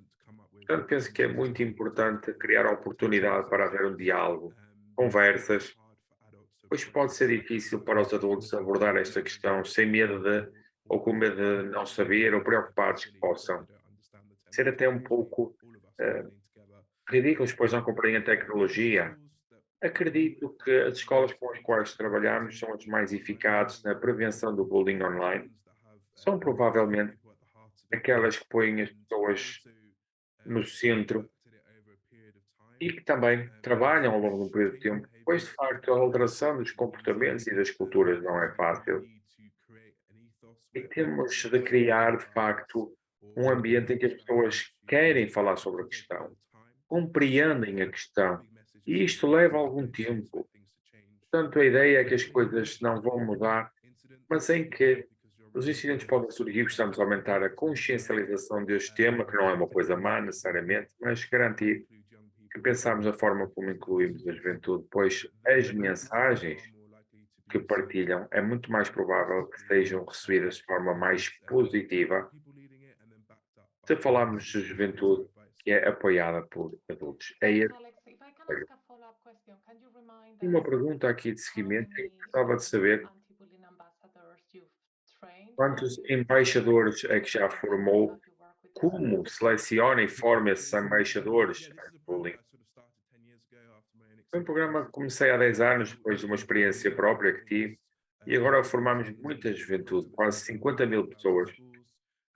Portanto, penso que é muito importante criar a oportunidade para haver um diálogo, conversas, pois pode ser difícil para os adultos abordar esta questão sem medo de, ou com medo de não saber, ou preocupados que possam ser até um pouco ridículos, pois não compreendem a tecnologia. Acredito que as escolas com as quais trabalhamos são as mais eficazes na prevenção do bullying online. São provavelmente aquelas que põem as pessoas no centro e que também trabalham ao longo de um período de tempo, pois de facto a alteração dos comportamentos e das culturas não é fácil. E temos de criar, de facto, um ambiente em que as pessoas querem falar sobre a questão, compreendem a questão, e isto leva algum tempo. Portanto, a ideia é que as coisas não vão mudar, mas em que os incidentes podem surgir, precisamos aumentar a consciencialização deste tema, que não é uma coisa má necessariamente, mas garantir que pensamos a forma como incluímos a juventude, pois as mensagens que partilham é muito mais provável que sejam recebidas de forma mais positiva se falarmos de juventude que é apoiada por adultos. É Thanks, esse. Alex. If I can ask a follow-up question, can you remind E uma us pergunta aqui de how seguimento, eu many gostava de saber anti-bullying ambassadors you've trained quantos and embaixadores é que já formou, have you worked with them? como seleciona e forma esses embaixadores anti-bullying. Foi um programa que comecei há 10 anos, depois de uma experiência própria que tive, e agora formamos muita juventude, quase 50.000 pessoas.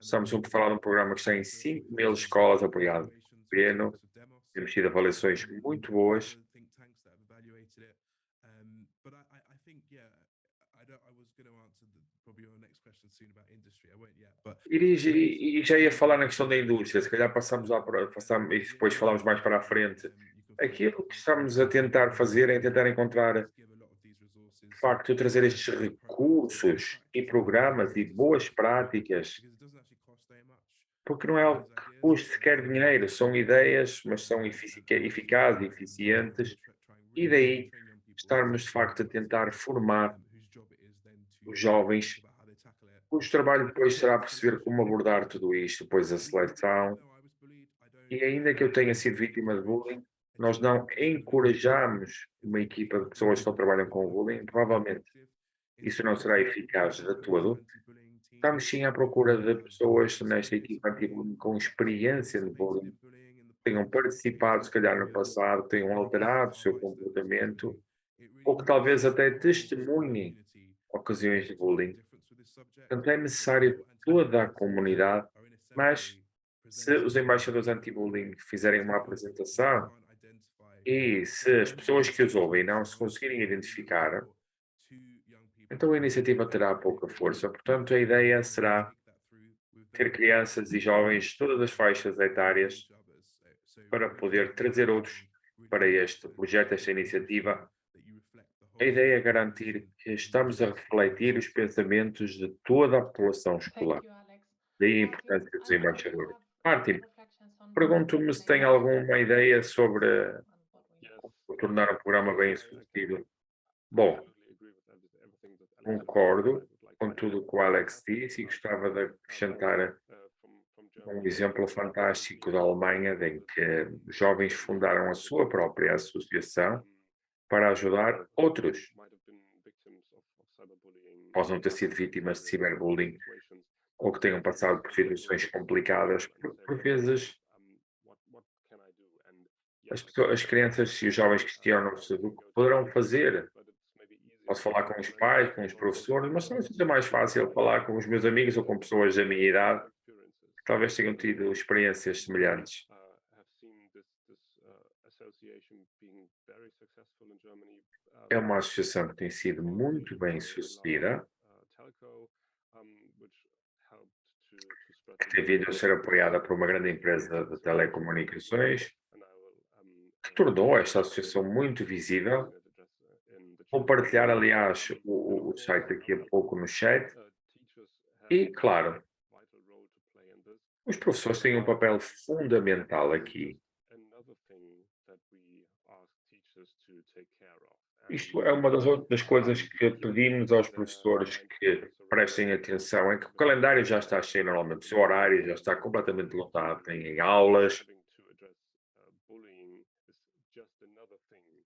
Estamos a falar de um programa que está em 5.000 escolas apoiado pelo governo, temos tido avaliações muito boas. E já ia falar na questão da indústria, se calhar passamos, e depois falamos mais para a frente. Aquilo que estamos a tentar fazer é tentar encontrar, de facto, trazer estes recursos e programas e boas práticas, porque não é algo que custe sequer dinheiro, são ideias, mas são eficazes, eficientes, e daí estarmos, de facto, a tentar formar os jovens, cujo trabalho depois será perceber como abordar tudo isto, depois a seleção. E ainda que eu tenha sido vítima de bullying, nós não encorajamos uma equipa de pessoas que só trabalham com bullying, provavelmente isso não será eficaz de todo. Estamos sim à procura de pessoas nesta equipa anti-bullying com experiência de bullying, tenham participado, se calhar, no passado, tenham alterado o seu comportamento, ou que talvez até testemunhem ocasiões de bullying. Portanto, é necessário toda a comunidade, mas se os embaixadores anti-bullying fizerem uma apresentação e se as pessoas que os ouvem não se conseguirem identificar, então a iniciativa terá pouca força. Portanto, a ideia será ter crianças e jovens de todas as faixas etárias para poder trazer outros para este projeto, esta iniciativa. A ideia é garantir que estamos a refletir os pensamentos de toda a população escolar. Thank you, Alex. Daí a Martin, importância dos I don't know if you embaixadores. have Martin, reflections on pergunto-me se tem maybe alguma ideia sobre and what we know. tornar o programa bem sucedido. Bom, concordo com tudo o que o Alex disse e gostava de acrescentar um exemplo fantástico da Alemanha, em que jovens fundaram a sua própria associação para ajudar outros que possam ter sido vítimas de ciberbullying ou que tenham passado por situações complicadas, por vezes as crianças e os jovens questionam-se do que poderão fazer. Posso falar com os pais, com os professores, mas talvez seja mais fácil falar com os meus amigos ou com pessoas da minha idade que talvez tenham tido experiências semelhantes. É uma associação que tem sido muito bem sucedida, que tem vindo a ser apoiada por uma grande empresa de telecomunicações, que tornou esta associação muito visível. Vou partilhar, aliás, o site daqui a pouco no chat. E, claro, os professores têm um papel fundamental aqui. Isto é uma das coisas que pedimos aos professores que prestem atenção, é que o calendário já está cheio normalmente, o seu horário já está completamente lotado, têm aulas.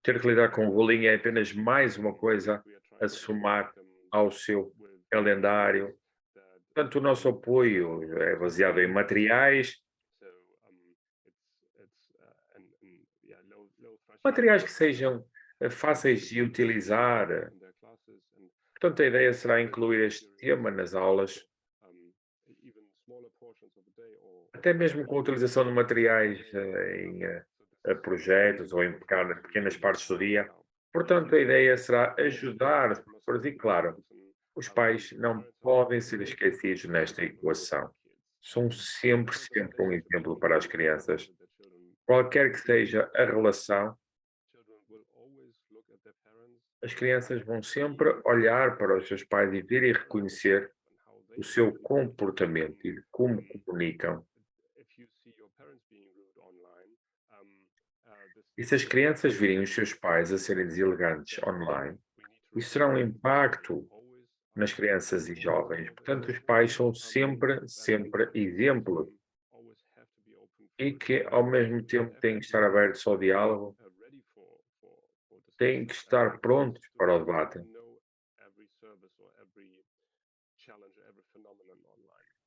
Ter que lidar com o bullying é apenas mais uma coisa a somar ao seu calendário. Portanto, o nosso apoio é baseado em materiais, materiais que sejam fáceis de utilizar. Portanto, a ideia será incluir este tema nas aulas, até mesmo com a utilização de materiais em projetos ou em pequenas partes do dia. Portanto, a ideia será ajudar os professores e, claro, os pais não podem ser esquecidos nesta equação. São sempre um exemplo para as crianças. Qualquer que seja a relação, as crianças vão sempre olhar para os seus pais e ver e reconhecer o seu comportamento e como comunicam. E se as crianças virem os seus pais a serem deselegantes online, isso terá um impacto nas crianças e jovens. Portanto, os pais são sempre exemplos e que, ao mesmo tempo, têm que estar abertos ao diálogo, têm que estar prontos para o debate.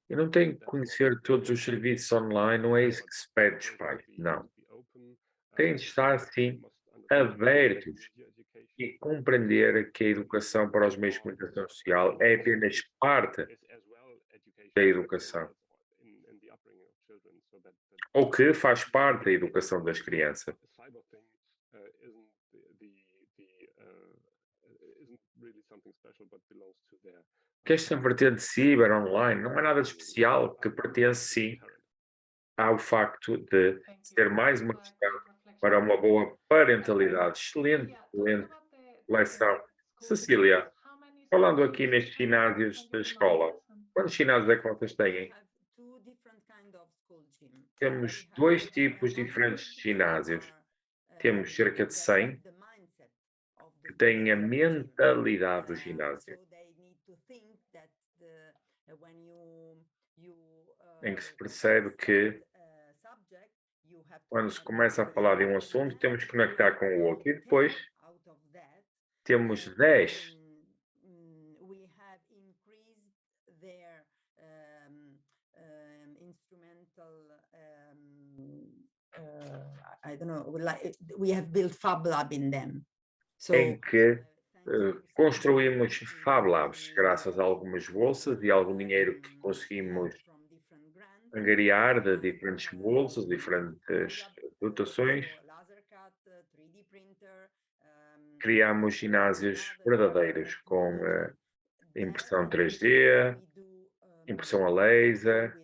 Eu não tenho que conhecer todos os serviços online, não é isso que se pede dos pais, não. Têm de estar, sim, abertos e compreender que a educação para os meios de comunicação social é apenas parte da educação, ou que faz parte da educação das crianças. Que esta vertente ciber online não é nada de especial, que pertence, sim, ao facto de ser mais uma questão para uma boa parentalidade. Excelente leção. Cecília, falando aqui nestes ginásios da escola, quantos ginásios é que vocês têm? Temos dois tipos diferentes de ginásios. Temos cerca de 100 que têm a mentalidade do ginásio, em que se percebe que quando se começa a falar de um assunto, temos que conectar com o outro. E depois temos 10 I don't know, we have built Fab Lab in them. em que construímos Fab Labs graças a algumas bolsas e algum dinheiro que conseguimos angariar de diferentes bolsas, diferentes dotações. Criamos ginásios verdadeiros com impressão 3D, impressão a laser.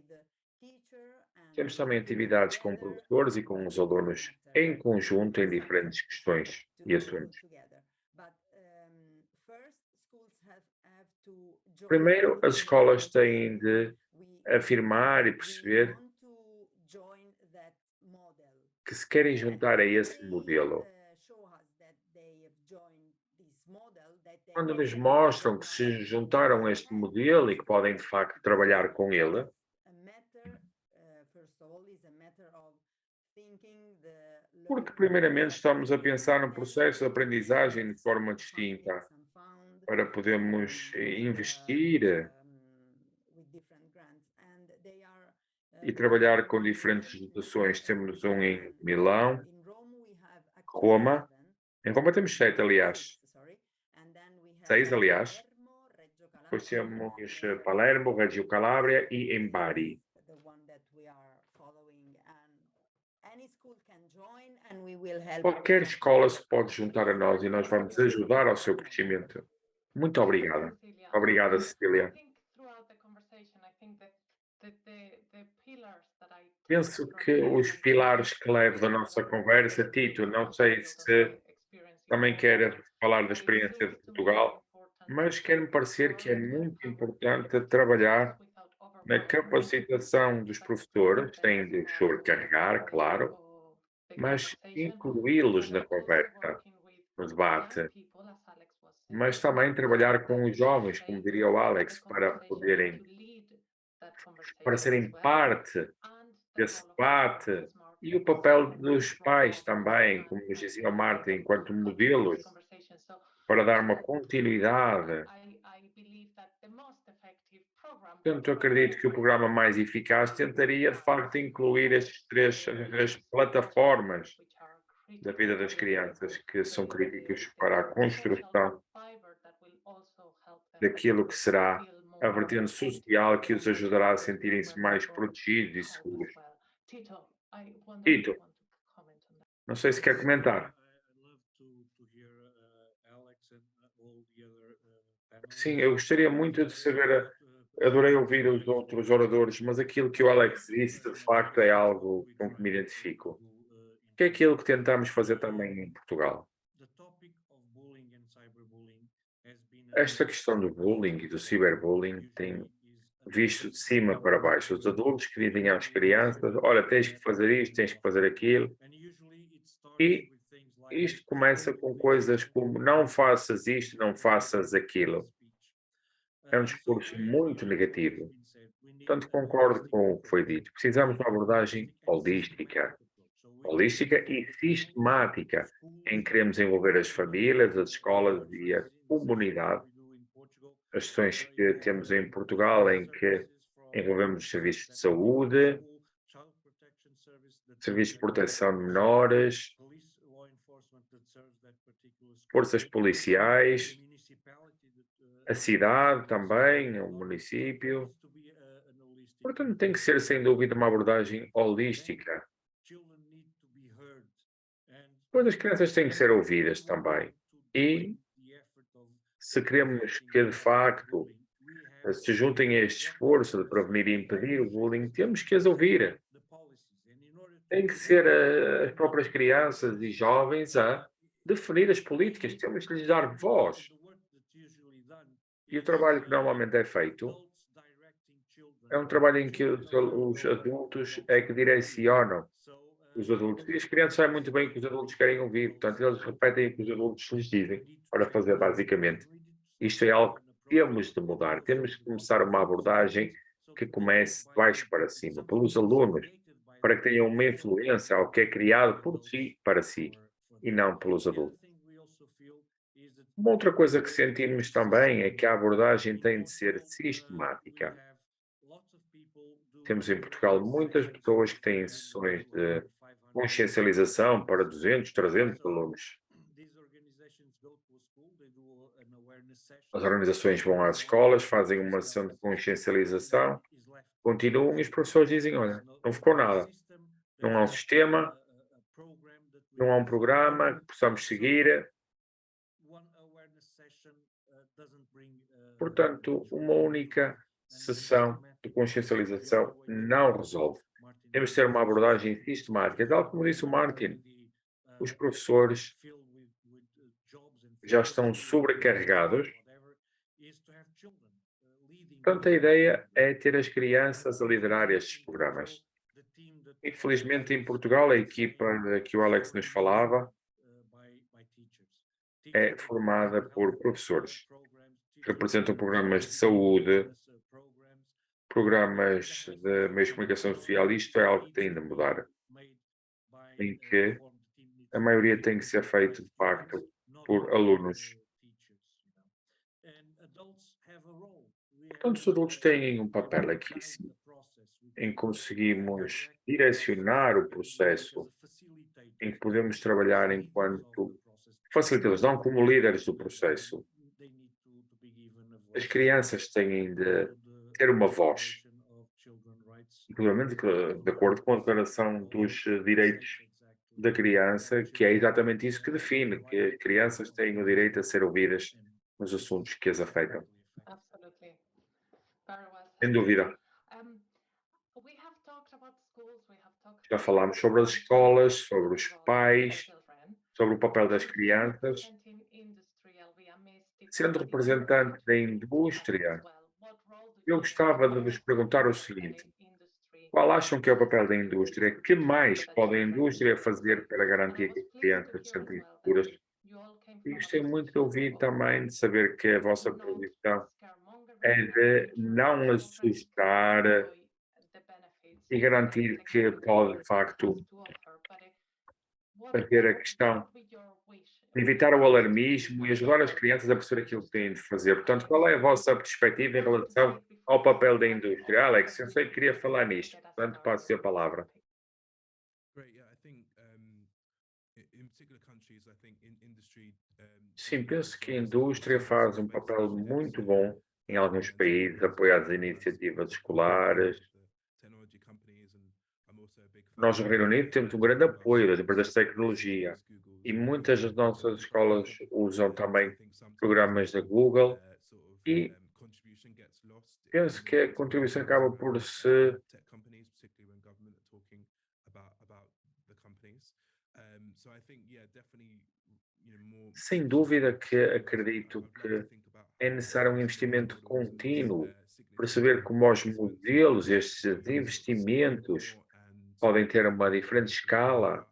Temos também atividades com professores e com os alunos em conjunto em diferentes questões e assuntos. Primeiro, as escolas têm de afirmar e perceber que se querem juntar a esse modelo. Quando nos mostram que se juntaram a este modelo e que podem, de facto, trabalhar com ele, porque, primeiramente, estamos a pensar no processo de aprendizagem de forma distinta, para podermos investir e trabalhar com diferentes dotações. Temos um em Milão, Roma. Em Roma temos 7, aliás. 6, aliás. Depois temos Palermo, Reggio Calabria e em Bari. Qualquer escola se pode juntar a nós e nós vamos ajudar ao seu crescimento. Muito Thank you, obrigada. Cecilia. Obrigada, I Cecília. think throughout the conversation, I think that the pillars that I took Penso from que you os and pilares que levo da Tito nossa was conversa, that Tito, you não have sei a lot of se experience in também quer Portugal, falar da but it experiência de seems to me Portugal, important mas quer-me parecer que é work and muito have importante trabalhar without na overwhelming capacitação dos professores, têm de os sobrecarregar, claro, of the mas conversation, incluí-los but na also conversa, working with no young debate, people, as Alex was mas saying, também trabalhar com os jovens, como today diria o in Alex, the para conversation, poderem, to lead that conversation para as serem well, parte and the desse role of debate parents, Martin e o was papel saying, dos role pais models também, como nos dizia o Martin, enquanto modelos, this conversation. So para dar uma continuidade. I believe that the most effective program Portanto, acredito que o programa mais eficaz tentaria, de facto, incluir as plataformas da vida das crianças que são críticas para a construção daquilo que será a vertente social que os ajudará a sentirem-se mais protegidos e seguros. Tito, não sei se quer comentar. Sim, eu gostaria muito de saber, adorei ouvir os outros oradores, mas aquilo que o Alex disse, de facto, é algo com que me identifico. Que é aquilo que tentamos fazer também em Portugal. Esta questão do bullying e do ciberbullying tem visto de cima para baixo. Os adultos que dizem às crianças, olha, tens que fazer isto, tens que fazer aquilo. E isto começa com coisas como não faças isto, não faças aquilo. É um discurso muito negativo. Portanto, concordo com o que foi dito. Precisamos de uma abordagem holística e sistemática, em que queremos envolver as famílias, as escolas e a comunidade. As sessões que temos em Portugal, em que envolvemos os serviços de saúde, serviços de proteção de menores, forças policiais, a cidade também, o município. Portanto, tem que ser, sem dúvida, uma abordagem holística. Pois as crianças têm que ser ouvidas também. E se queremos que, de facto, se juntem a este esforço de prevenir e impedir o bullying, temos que as ouvir. Tem que ser as próprias crianças e jovens a definir as políticas, temos que lhes dar voz. E o trabalho que normalmente é feito é um trabalho em que os adultos é que direcionam os adultos. E as crianças sabem muito bem o que os adultos querem ouvir, portanto, eles repetem o que os adultos lhes dizem para fazer, basicamente. Isto é algo que temos de mudar. Temos de começar uma abordagem que comece de baixo para cima, pelos alunos, para que tenham uma influência ao que é criado por si, para si, e não pelos adultos. Uma outra coisa que sentimos também é que a abordagem tem de ser sistemática. Temos em Portugal muitas pessoas que têm sessões de consciencialização para 200, 300 alunos. As organizações vão às escolas, fazem uma sessão de consciencialização, continuam e os professores dizem, olha, não ficou nada. Não há um sistema, não há um programa que possamos seguir. Portanto, uma única sessão de consciencialização não resolve. Temos de ter uma abordagem sistemática. Tal como disse o Martin, os professores já estão sobrecarregados. Portanto, a ideia é ter as crianças a liderar estes programas. Infelizmente, em Portugal, a equipa que o Alex nos falava é formada por professores que representam programas de saúde, programas de meios de comunicação social. Isto é algo que tem de mudar, em que a maioria tem que ser feito, de facto, por alunos. Portanto, os adultos têm um papel aqui, sim, em conseguirmos direcionar o processo, em que podemos trabalhar enquanto facilitadores, não como líderes do processo. As crianças têm de ter uma voz, inclusive de acordo com a Declaração dos Direitos da criança, que é exatamente isso que define, que as crianças têm o direito a ser ouvidas nos assuntos que as afetam. Absolutely. Very well Sem said. dúvida. We have talked about schools, we have talked Já about falámos sobre as escolas, sobre os pais, sobre o papel das As crianças. representing industrial via Miss Sendo Diplomatic representante da Country indústria, as well, what role do eu you gostava de think vos perguntar o the seguinte: industry qual acham que é o papel da indústria? Que mais the pode a children? indústria fazer para And I garantir que was as pleased to crianças se hear as sentem well that seguras? you all came E from a gostei muito de position ouvir of também, de saber que a vossa not posição scaremongering é our de future não children assustar enjoy the benefits e that garantir que technology pode, de has facto, to offer. But fazer a what questão would be your wish? de evitar o alarmismo e ajudar as crianças a perceber aquilo que têm de fazer. Portanto, qual é a vossa perspectiva em relação ao papel da indústria? Alex, eu sei que queria falar nisto, portanto, passo-lhe a palavra. Great. Yeah, I think in particular countries, I think industry. Sim, penso que a indústria faz um papel muito bom em alguns países, apoia as iniciativas escolares. Nós, no Reino Unido, temos um grande apoio das empresas de tecnologia e muitas das nossas escolas usam também programas da Google e penso que a contribuição acaba por se sem dúvida que acredito que é necessário um investimento contínuo, perceber como os modelos, estes investimentos, podem ter uma diferente escala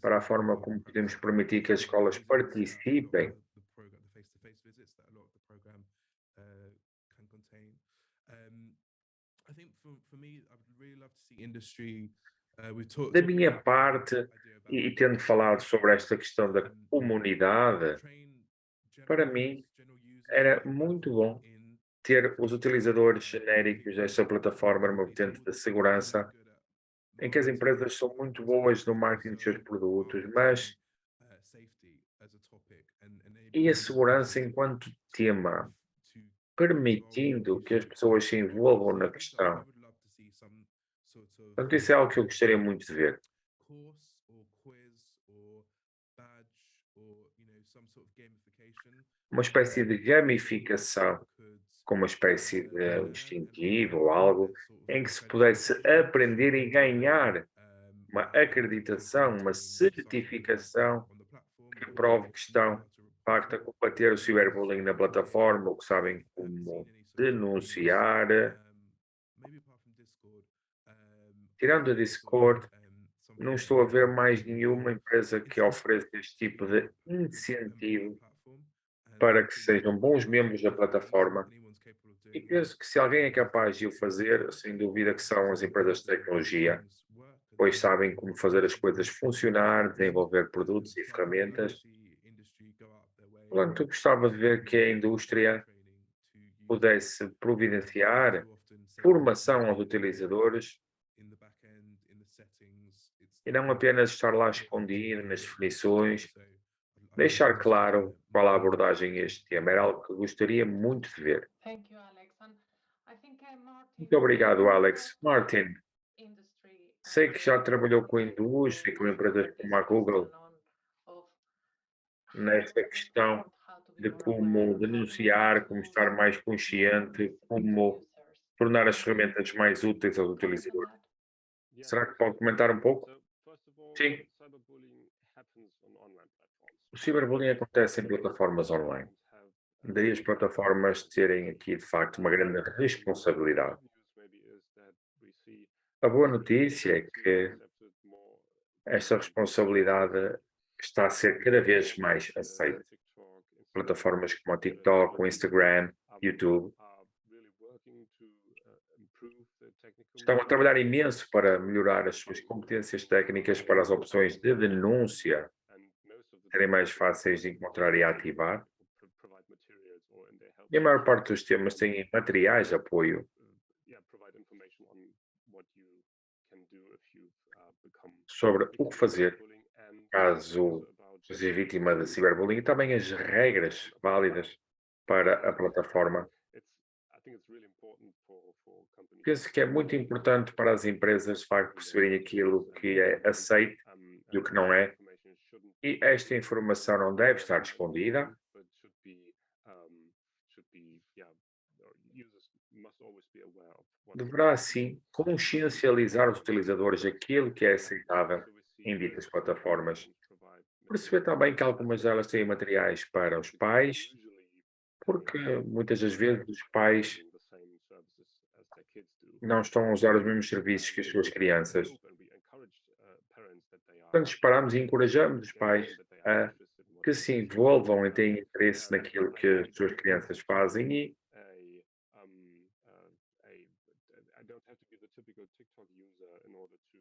para a forma como podemos permitir que as escolas participem. Da minha parte, e tendo falado sobre esta questão da comunidade, para mim era muito bom ter os utilizadores genéricos desta plataforma numa vertente da segurança, em que as empresas são muito boas no marketing dos seus produtos, mas e a segurança enquanto tema, permitindo que as pessoas se envolvam na questão. Portanto, isso é algo que eu gostaria muito de ver. Uma espécie de gamificação, com uma espécie de incentivo ou algo, em que se pudesse aprender e ganhar uma acreditação, uma certificação que prove que estão, de facto, a combater o ciberbullying na plataforma, ou que sabem como denunciar. Tirando a Discord, não estou a ver mais nenhuma empresa que ofereça este tipo de incentivo para que sejam bons membros da plataforma. E penso que se alguém é capaz de o fazer, sem dúvida que são as empresas de tecnologia, pois sabem como fazer as coisas funcionar, desenvolver produtos e ferramentas. Portanto, eu gostava de ver que a indústria pudesse providenciar formação aos utilizadores e não apenas estar lá escondido nas definições, deixar claro qual a abordagem a este tema. Era algo que gostaria muito de ver. Thank you, Alex. And I think, Martin, Muito obrigado, Alex. Martin, industry, sei que já trabalhou com a indústria, com empresas como a Google, nesta questão de como denunciar, como estar mais consciente, como tornar as ferramentas mais úteis aos utilizadores. Será que pode comentar um pouco? Sim. O ciberbullying acontece em plataformas online. Daí as plataformas terem aqui, de facto, uma grande responsabilidade. A boa notícia é que esta responsabilidade está a ser cada vez mais aceita. Plataformas como o TikTok, o Instagram, YouTube, estão a trabalhar imenso para melhorar as suas competências técnicas para as opções de denúncia serem mais fáceis de encontrar e ativar. E a maior parte dos temas têm materiais de apoio sobre o que fazer caso seja vítima de ciberbullying e também as regras válidas para a plataforma. Penso que é muito importante para as empresas, de facto, perceberem aquilo que é aceito e o que não é, e esta informação não deve estar escondida. Deverá, sim, consciencializar os utilizadores aquilo que é aceitável em ditas plataformas. Perceber também que algumas delas têm materiais para os pais, porque muitas das vezes os pais não estão a usar os mesmos serviços que as suas crianças. Portanto, esperamos e encorajamos os pais a que se envolvam e tenham interesse naquilo que as suas crianças fazem e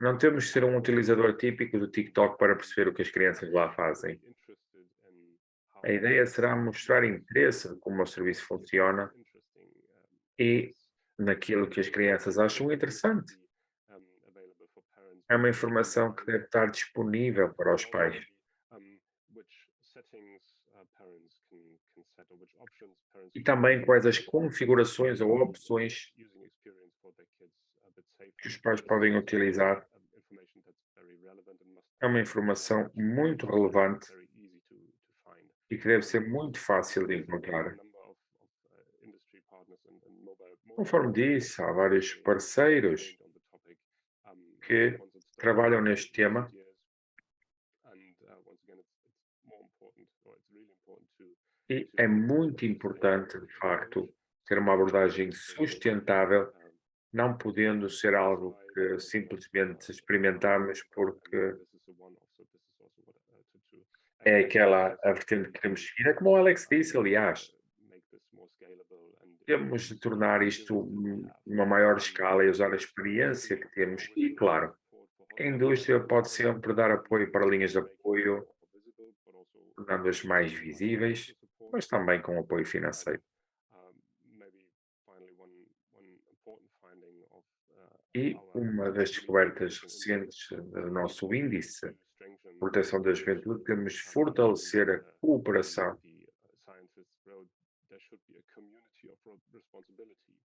não temos de ser um utilizador típico do TikTok para perceber o que as crianças lá fazem. A ideia será mostrar interesse em como o serviço funciona e naquilo que as crianças acham interessante. É uma informação que deve estar disponível para os pais. E também quais as configurações ou opções que os pais podem utilizar. É uma informação muito relevante e que deve ser muito fácil de encontrar. Conforme disse, há vários parceiros que trabalham neste tema e é muito importante, de facto, ter uma abordagem sustentável, não podendo ser algo que simplesmente experimentamos porque é aquela a vertente que queremos seguir. É como o Alex disse, aliás, temos de tornar isto uma maior escala e usar a experiência que temos. E, claro, a indústria pode sempre dar apoio para linhas de apoio, tornando-as mais visíveis, mas também com apoio financeiro. E uma das descobertas recentes do nosso índice de proteção da juventude, temos de fortalecer a cooperação.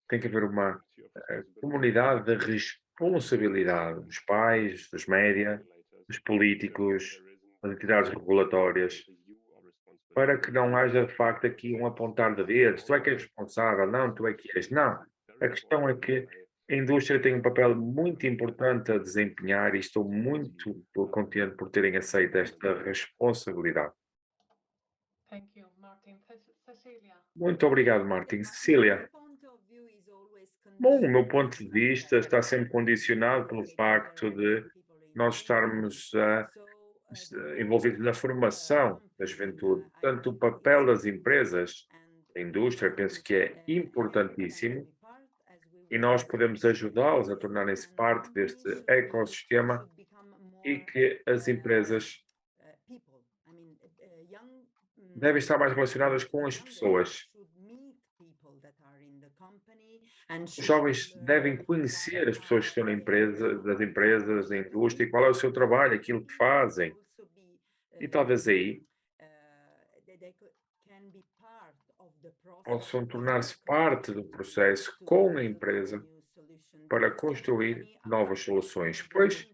Tem que haver uma comunidade de responsabilidade dos pais, dos média, dos políticos, das entidades regulatórias, para que não haja de facto aqui um apontar de dedos. Tu é que és responsável, não, tu é que és. Não. A questão é que a indústria tem um papel muito importante a desempenhar e estou muito contente por terem aceito esta responsabilidade. Thank you, Martin. Cecilia. Muito obrigado, Martin. Cecília. Bom, o meu ponto de vista está sempre condicionado pelo facto de nós estarmos envolvidos na formação da juventude. Portanto, o papel das empresas, da indústria, penso que é importantíssimo e nós podemos ajudá-los a tornarem-se parte deste ecossistema e que as empresas devem estar mais relacionadas com as pessoas. Os jovens devem conhecer as pessoas que estão na empresa, das empresas, da indústria, e qual é o seu trabalho, aquilo que fazem. E talvez aí possam tornar-se parte do processo com a empresa para construir novas soluções, pois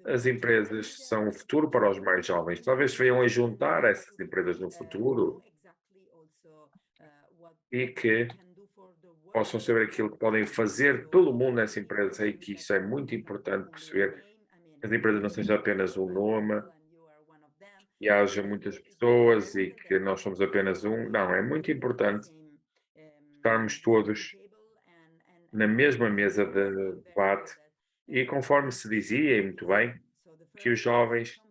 as empresas são o futuro para os mais jovens. Talvez venham a juntar essas empresas no futuro e que possam saber aquilo que podem fazer pelo mundo nessa empresa e que isso é muito importante perceber que as empresas não sejam apenas um nome e haja muitas pessoas e que nós somos apenas um. Não, é muito importante estarmos todos na mesma mesa de debate e conforme se dizia, e muito bem, que os jovens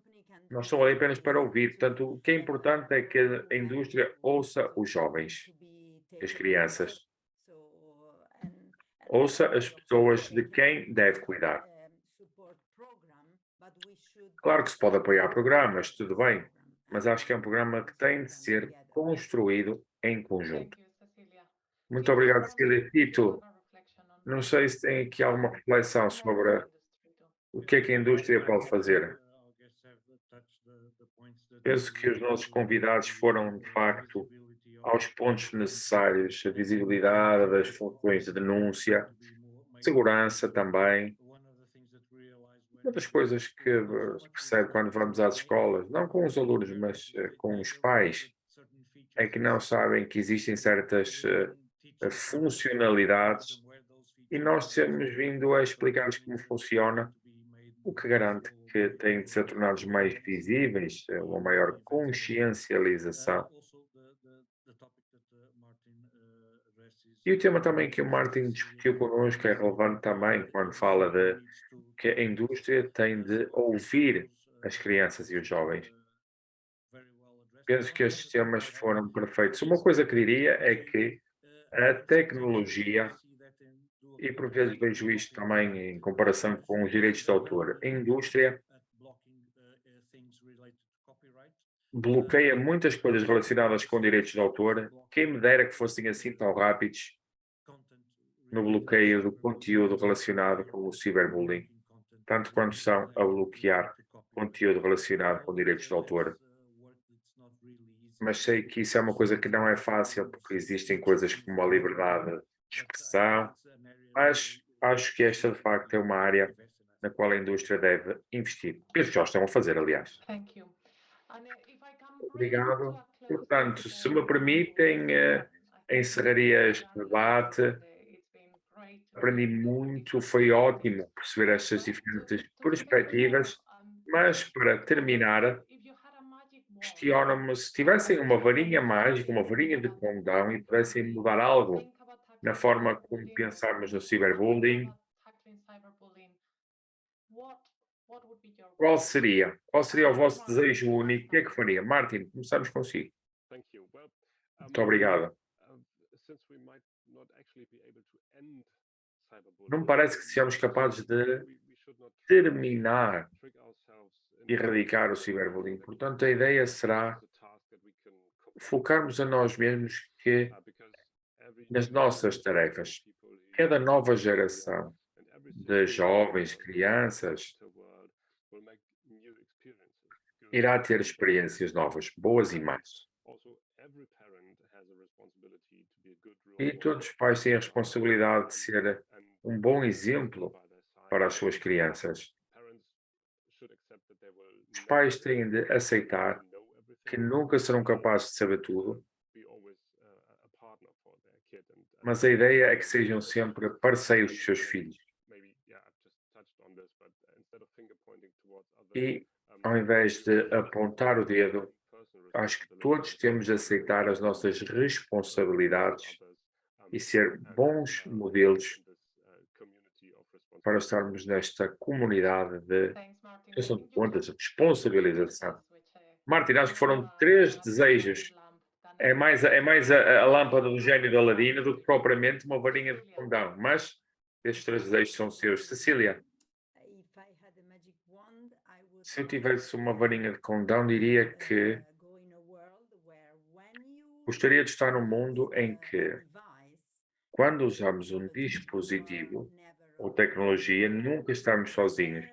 não estão ali apenas para ouvir. Portanto, o que é importante é que a indústria ouça os jovens, as crianças, ouça as pessoas de quem deve cuidar. Claro que se pode apoiar programas, tudo bem, mas acho que é um programa que tem de ser construído em conjunto. Thank you, Cecilia. Muito Tito, obrigado, from your Cecília. Tito, personal reflection on não sei se tem aqui alguma reflexão what sobre the industry do. o que a indústria pode fazer. Penso que os nossos convidados foram, de facto, aos pontos necessários, a visibilidade das funções de denúncia, segurança também. Uma das coisas que se percebe quando vamos às escolas, não com os alunos, mas com os pais, é que não sabem que existem certas funcionalidades e nós temos vindo a explicar-lhes como funciona, o que garante que têm de ser tornados mais visíveis, uma maior consciencialização. E o tema também que o Martin discutiu connosco é relevante também quando fala de que a indústria tem de ouvir as crianças e os jovens. Penso que estes temas foram perfeitos. Uma coisa que diria é que a tecnologia, e por vezes vejo isto também em comparação com os direitos de autor, a indústria bloqueia muitas coisas relacionadas com direitos de autor. Quem me dera que fossem assim tão rápidos no bloqueio do conteúdo relacionado com o ciberbullying, tanto quando estão a bloquear conteúdo relacionado com direitos de autor. Mas sei que isso é uma coisa que não é fácil, porque existem coisas como a liberdade de expressão, mas acho que esta de facto é uma área na qual a indústria deve investir. Penso que já o estão a fazer, aliás. Thank you. Obrigado. Portanto, se me permitem, encerraria este debate. Aprendi muito, foi ótimo perceber estas diferentes perspectivas, mas para terminar, questiono-me se tivessem uma varinha mágica, uma varinha de condão e pudessem mudar algo na forma como pensamos no ciberbullying, qual seria? Qual seria o vosso desejo único? O que é que faria? Martin, começamos consigo. Muito obrigado. Não me parece que sejamos capazes de terminar, erradicar o ciberbullying. Portanto, a ideia será focarmos a nós mesmos que nas nossas tarefas. Cada nova geração de jovens, crianças, irá ter experiências novas, boas e más. E todos os pais têm a responsabilidade de ser um bom exemplo para as suas crianças. Os pais têm de aceitar que nunca serão capazes de saber tudo, mas a ideia é que sejam sempre parceiros dos seus filhos. E, ao invés de apontar o dedo, acho que todos temos de aceitar as nossas responsabilidades e ser bons modelos para estarmos nesta comunidade de gestão de contas, de responsabilização. Martin, acho que foram 3 desejos. É mais a lâmpada do gênio de Aladino do que propriamente uma varinha de condão. Mas estes 3 desejos são seus. Cecília, se eu tivesse uma varinha de condão, diria que gostaria de estar num mundo em que, quando usamos um dispositivo ou tecnologia, nunca estamos sozinhos.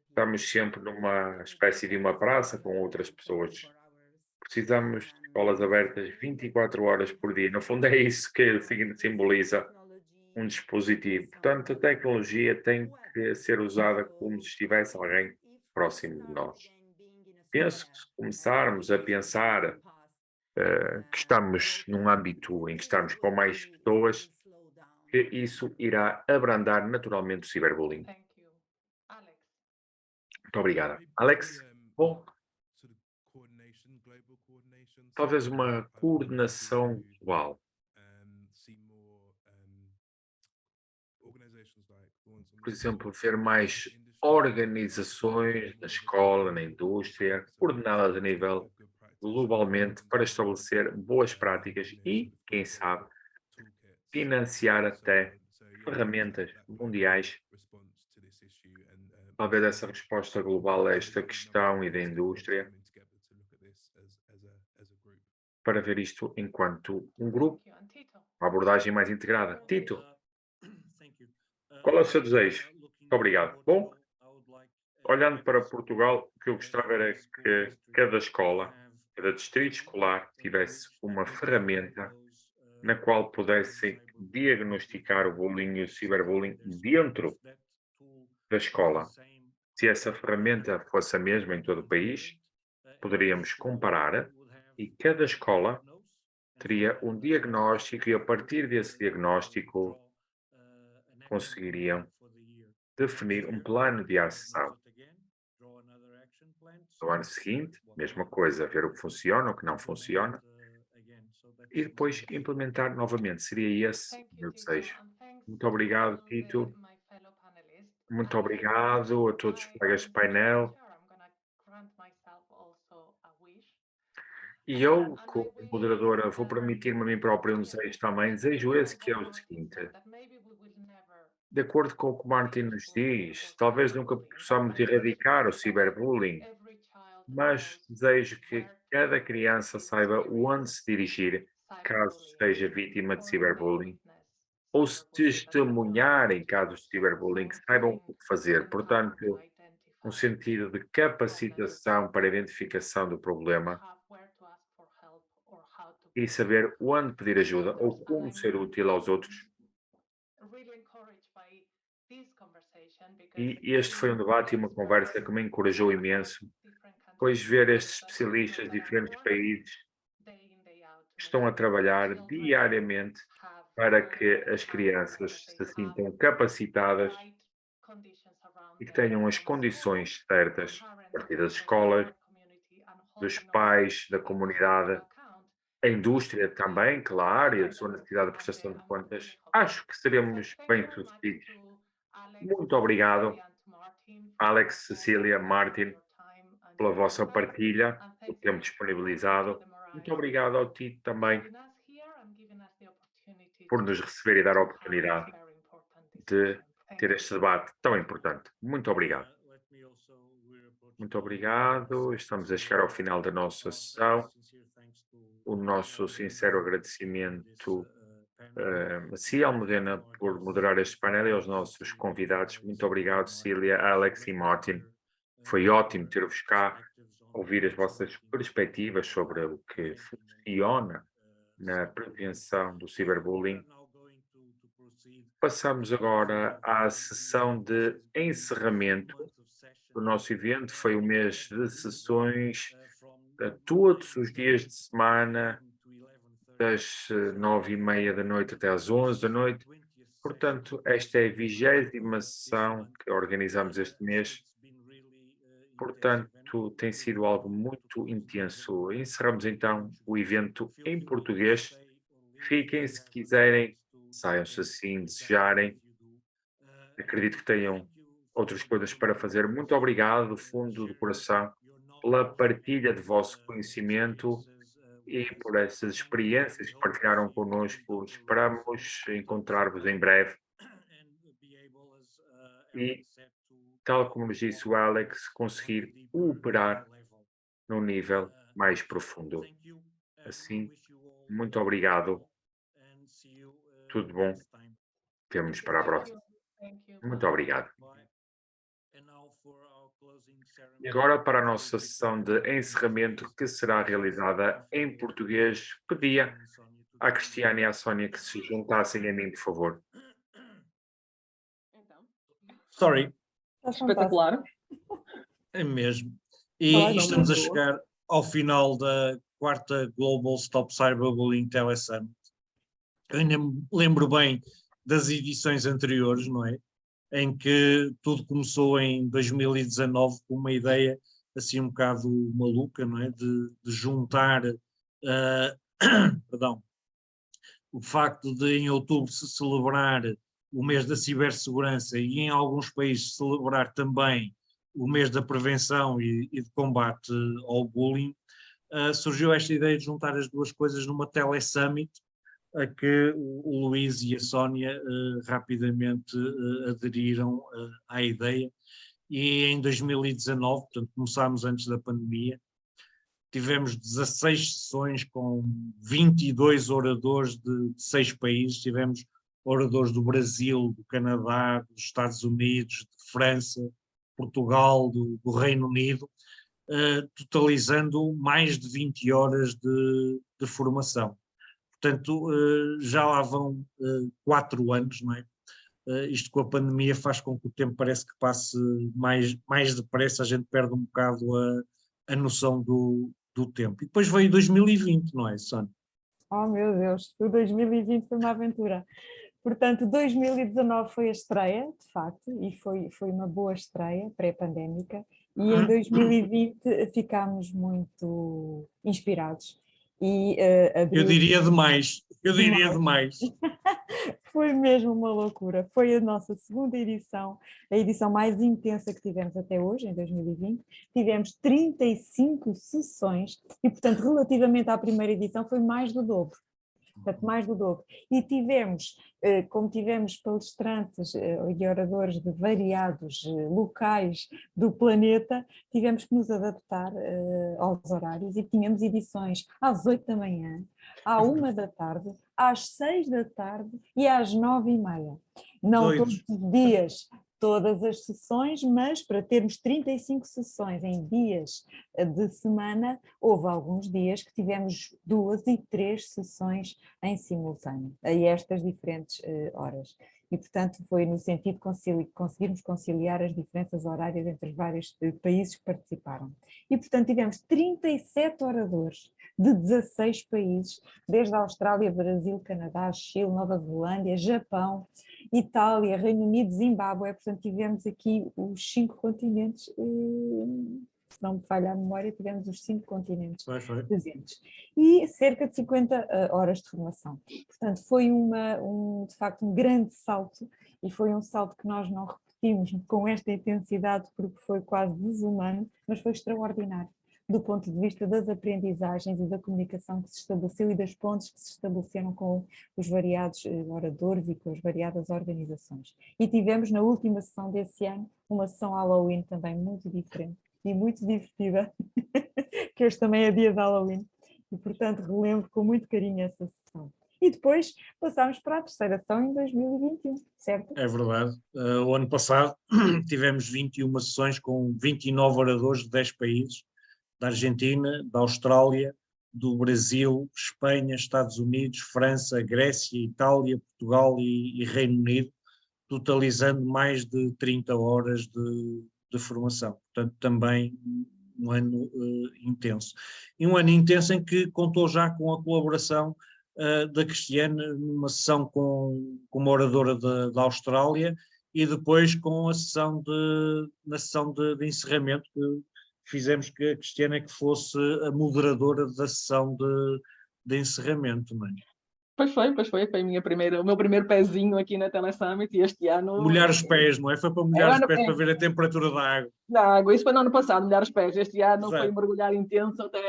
Estamos sempre numa espécie de uma praça com outras pessoas. Precisamos de escolas abertas 24 horas por dia. No fundo, é isso que simboliza um dispositivo. Portanto, a tecnologia tem que ser usada como se estivesse alguém próximo de nós. Penso que se começarmos a pensar que estamos num âmbito em que estamos com mais pessoas, que isso irá abrandar naturalmente o ciberbullying. Thank you. Alex. Muito obrigada. Alex? Bom, talvez uma coordenação global. Por exemplo, ver mais organizações na escola, na indústria, coordenadas a nível globalmente para estabelecer boas práticas e, quem sabe, financiar até ferramentas mundiais talvez essa resposta global a esta questão e da indústria para ver isto enquanto um grupo, Thank you. And Tito. uma abordagem mais integrada. Tito, qual é o seu desejo? Muito obrigado. Bom, olhando para Portugal, o que eu gostava era que cada escola, cada distrito escolar tivesse uma ferramenta na qual pudessem diagnosticar o bullying e o ciberbullying dentro da escola. Se essa ferramenta fosse a mesma em todo o país, poderíamos comparar e cada escola teria um diagnóstico e a partir desse diagnóstico conseguiriam definir um plano de ação. No ano seguinte, mesma coisa, ver o que funciona, o que não funciona e depois implementar novamente. Seria esse Thank o you, meu Tito, desejo. and thanks Muito obrigado, to Tito. my fellow panelists. Muito And obrigado a todos os colegas de painel. I'm gonna grant myself also a wish. E eu, And I como wish, moderadora, vou permitir-me a mim próprio um desejo também. Desejo esse que é o seguinte. that maybe we will never De acordo com o que o Martin nos diz, talvez nunca possamos erradicar o ciberbullying, every child mas knows desejo que where cada to criança saiba onde se dirigir caso cyberbullying seja vítima de or ciberbullying, witness ou se cyberbullying that testemunhar em casos de ciberbullying, que saibam o que fazer. empowered Portanto, to um identify sentido de capacitação para a identificação do problema have where to ask for help or how to e saber onde pedir ajuda ou como ser útil aos outros. really encouraged by this conversation E because este foi um debate e uma conversa que me encorajou imenso, pois ver estes especialistas de diferentes países estão a trabalhar diariamente para que as crianças se sintam capacitadas e que tenham as condições certas, a partir das escolas, dos pais, da comunidade, a indústria também, claro, e a sua necessidade de prestação de contas. Acho que seremos bem-sucedidos. Muito obrigado, Alex, Cecília, Martin, pela vossa partilha, o tempo disponibilizado. Muito obrigado ao Tito também por nos receber e dar a oportunidade de ter este debate tão importante. Muito obrigado. Muito obrigado. Estamos a chegar ao final da nossa sessão. O nosso sincero agradecimento a si, Almudena, por moderar este painel e aos nossos convidados. Muito obrigado, Cília, Alex e Martin. Foi ótimo ter-vos cá, ouvir as vossas perspectivas sobre o que funciona na prevenção do ciberbullying. Passamos agora à sessão de encerramento do nosso evento. Foi um mês de sessões, todos os dias de semana, das 9h30 da noite até às 11 da noite. Portanto, esta é a 20ª sessão que organizamos este mês. Portanto, tem sido algo muito intenso. Encerramos então o evento em português. Fiquem se quiserem, saiam se assim desejarem. Acredito que tenham outras coisas para fazer. Muito obrigado do fundo do coração pela partilha de vosso conhecimento e por essas experiências que partilharam connosco. Esperamos encontrar-vos em breve. E, tal como nos disse o Alex, conseguir operar num nível mais profundo. Assim, muito obrigado. Tudo bom. Vemo-nos para a próxima. Muito obrigado. E agora, para a nossa sessão de encerramento, que será realizada em português, pedia à Cristiane e à Sónia que se juntassem a mim, por favor. Sorry, Espetacular. é mesmo. E Olá, estamos a boa. chegar ao final da 4ª Global Stop Cyberbullying Telesummit. Eu ainda me lembro bem das edições anteriores, não é? Em que tudo começou em 2019 com uma ideia assim um bocado maluca, não é? De juntar, perdão, o facto de em outubro se celebrar o mês da cibersegurança e em alguns países celebrar também o mês da prevenção e de combate ao bullying, surgiu esta ideia de juntar as duas coisas numa telesummit, a que o Luís e a Sónia rapidamente aderiram à ideia. E em 2019, portanto começámos antes da pandemia, tivemos 16 sessões com 22 oradores de 6 países. Tivemos oradores do Brasil, do Canadá, dos Estados Unidos, de França, Portugal, do Reino Unido, totalizando mais de 20 horas de formação. Portanto, já lá vão 4 anos, não é? Isto com a pandemia faz com que o tempo parece que passe mais depressa, a gente perde um bocado a noção do tempo. E depois veio 2020, não é, Sónia? Oh, meu Deus, o 2020 foi uma aventura. Portanto, 2019 foi a estreia, de facto, e foi uma boa estreia pré-pandémica. E em 2020 ficámos muito inspirados. E Eu diria demais. Foi mesmo uma loucura. Foi a nossa segunda edição, a edição mais intensa que tivemos até hoje, em 2020. Tivemos 35 sessões e, portanto, relativamente à primeira edição, foi mais do dobro. Portanto, mais do dobro. E tivemos, como tivemos palestrantes e oradores de variados locais do planeta, tivemos que nos adaptar aos horários e tínhamos edições às 8 da manhã, à 1 da tarde, às 6 da tarde e às 9h30. Não Doidos. todos os dias, todas as sessões, mas para termos 35 sessões em dias de semana, houve alguns dias que tivemos 2 e 3 sessões em simultâneo, a estas diferentes horas. E, portanto, foi no sentido de conseguirmos conciliar as diferenças horárias entre os vários países que participaram. E, portanto, tivemos 37 oradores de 16 países, desde a Austrália, Brasil, Canadá, Chile, Nova Zelândia, Japão, Itália, Reino Unido, Zimbábue. Portanto, tivemos aqui os 5 continentes, se não me falha a memória, tivemos os 5 continentes presentes. E cerca de 50 horas de formação. Portanto, foi de facto um grande salto, e foi um salto que nós não repetimos com esta intensidade porque foi quase desumano, mas foi extraordinário, do ponto de vista das aprendizagens e da comunicação que se estabeleceu e das pontes que se estabeleceram com os variados oradores e com as variadas organizações. E tivemos na última sessão desse ano uma sessão Halloween também muito diferente e muito divertida, que hoje também é dia de Halloween, e portanto relembro com muito carinho essa sessão. E depois passámos para a terceira sessão em 2021, certo? É verdade. O ano passado tivemos 21 sessões com 29 oradores de 10 países, da Argentina, da Austrália, do Brasil, Espanha, Estados Unidos, França, Grécia, Itália, Portugal e Reino Unido, totalizando mais de 30 horas de formação. Portanto, também um ano intenso. E um ano intenso em que contou já com a colaboração da Cristiane numa sessão com uma oradora da Austrália e depois com a sessão na sessão de encerramento que fizemos que a Cristiane que fosse a moderadora da sessão de encerramento, não é? Pois foi, o meu primeiro pezinho aqui na Telesummit e este ano... Molhar os pés, não é? Foi para molhar os pés para ver a temperatura da água. Da água, isso foi no ano passado, molhar os pés. Este ano Exato. foi mergulhar intenso até...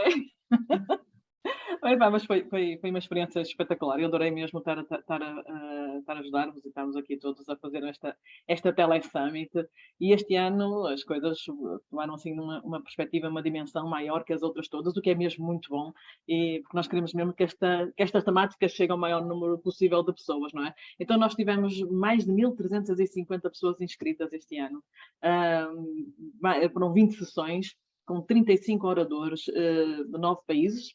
Mas foi uma experiência espetacular. Eu adorei mesmo estar a ajudar-vos e estarmos aqui todos a fazer esta Telesummit. E este ano as coisas tomaram assim uma perspectiva, uma dimensão maior que as outras todas, o que é mesmo muito bom. E porque nós queremos mesmo que estas temáticas cheguem ao maior número possível de pessoas, não é? Então nós tivemos mais de 1.350 pessoas inscritas este ano. Foram 20 sessões com 35 oradores de 9 países.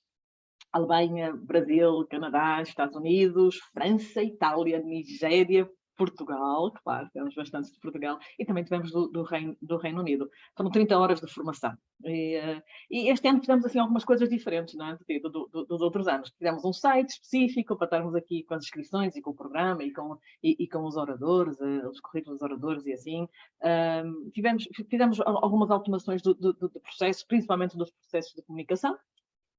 Alemanha, Brasil, Canadá, Estados Unidos, França, Itália, Nigéria, Portugal, claro, tivemos bastantes de Portugal, e também tivemos do Reino Unido. Foram 30 horas de formação. E este ano fizemos assim algumas coisas diferentes, não é? Dos outros anos. Fizemos um site específico para estarmos aqui com as inscrições e com o programa e com os oradores, os currículos dos oradores e assim. Fizemos algumas automações do processo, principalmente dos processos de comunicação,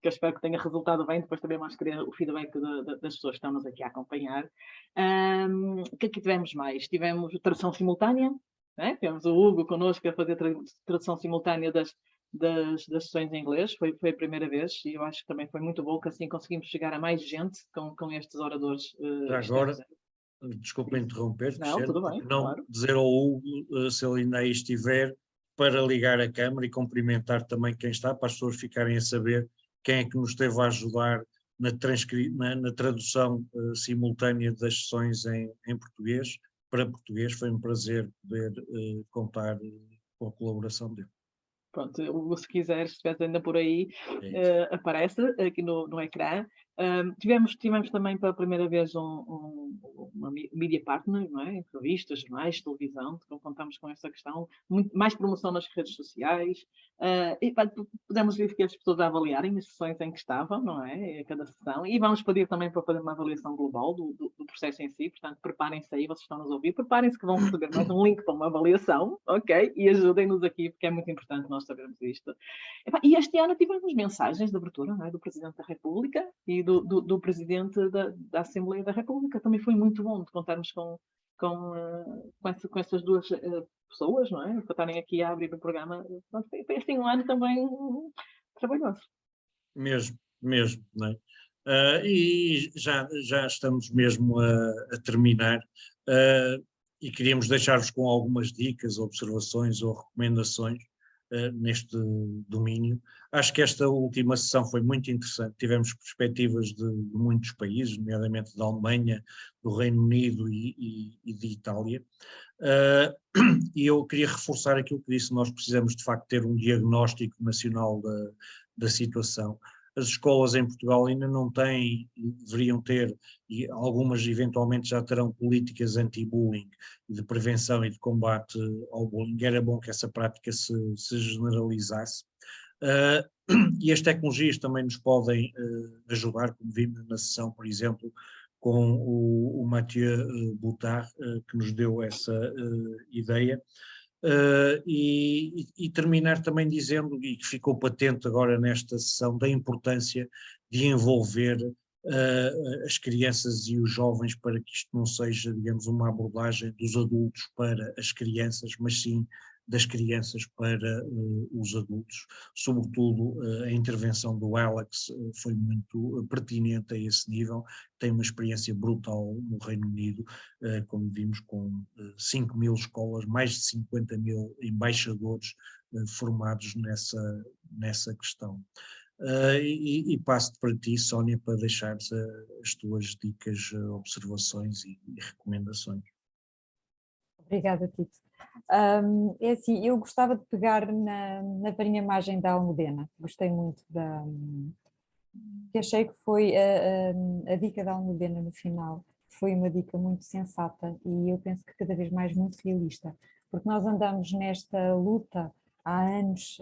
que eu espero que tenha resultado bem, depois também vamos querer o feedback das pessoas que estão-nos aqui a acompanhar. O que é que tivemos mais? Tivemos tradução simultânea, né? Tivemos o Hugo connosco a fazer tradução simultânea das sessões em inglês, foi a primeira vez, e eu acho que também foi muito bom, que assim conseguimos chegar a mais gente com estes oradores. Já agora, desculpa interromper, não, tudo bem, não claro. Dizer ao Hugo, se ele ainda aí estiver, para ligar a câmara e cumprimentar também quem está, para as pessoas ficarem a saber quem é que nos esteve a ajudar na tradução simultânea das sessões em português, para português. Foi um prazer poder contar com a colaboração dele. Pronto, se quiser, se estiver ainda por aí, aparece aqui no ecrã. Tivemos também pela primeira vez uma media partner, não é? Revistas, jornais, televisão, então contamos com essa questão, muito mais promoção nas redes sociais, e podemos ver que as pessoas a avaliarem as sessões em que estavam, não é? A cada sessão, e vamos pedir também para fazer uma avaliação global do processo em si, portanto, preparem-se aí, vocês estão a nos ouvir, preparem-se que vão receber mais um link para uma avaliação, ok? E ajudem-nos aqui, porque é muito importante nós sabermos isto. E este ano tivemos mensagens de abertura, não é? Do Presidente da República e do Presidente da Assembleia da República. Também foi muito bom de contarmos com essas duas pessoas, não é? Para estarem aqui a abrir o programa. Foi assim um ano também trabalhoso. Mesmo, não é? E já estamos mesmo a terminar, e queríamos deixar-vos com algumas dicas, observações ou recomendações neste domínio. Acho que esta última sessão foi muito interessante, tivemos perspectivas de muitos países, nomeadamente da Alemanha, do Reino Unido e de Itália, e eu queria reforçar aquilo que disse, nós precisamos de facto ter um diagnóstico nacional da situação. As escolas em Portugal ainda não têm, deveriam ter, e algumas eventualmente já terão políticas anti-bullying, de prevenção e de combate ao bullying. Era bom que essa prática se generalizasse. E as tecnologias também nos podem ajudar, como vimos na sessão, por exemplo, com o Mathieu Boutard, que nos deu essa ideia. E terminar também dizendo, e que ficou patente agora nesta sessão, da importância de envolver as crianças e os jovens, para que isto não seja, digamos, uma abordagem dos adultos para as crianças, mas sim das crianças para os adultos. Sobretudo a intervenção do Alex foi muito pertinente a esse nível, tem uma experiência brutal no Reino Unido, como vimos, com 5 mil escolas, mais de 50 mil embaixadores formados nessa questão. E passo-te para ti, Sónia, para deixares as tuas dicas, observações e recomendações. Obrigada, Tito. É assim, eu gostava de pegar na primeira imagem da Almudena, gostei muito que achei que foi a dica da Almudena no final, foi uma dica muito sensata e eu penso que cada vez mais muito realista, porque nós andamos nesta luta há anos,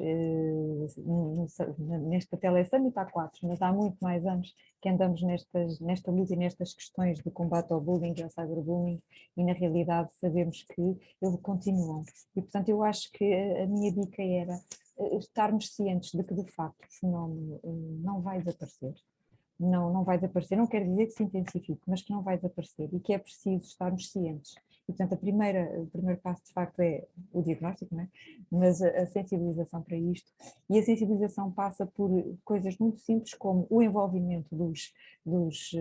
nesta Telesummit há 4, mas há muito mais anos que andamos nesta luta e nestas questões de combate ao bullying e ao cyberbullying, e na realidade sabemos que eles continuam. E portanto eu acho que a minha dica era estarmos cientes de que de facto o fenómeno não vai desaparecer. Não vai desaparecer, não quer dizer que se intensifique, mas que não vai desaparecer e que é preciso estarmos cientes. E, portanto, o primeiro passo, de facto, é o diagnóstico, não é? Mas a sensibilização para isto. E a sensibilização passa por coisas muito simples, como o envolvimento dos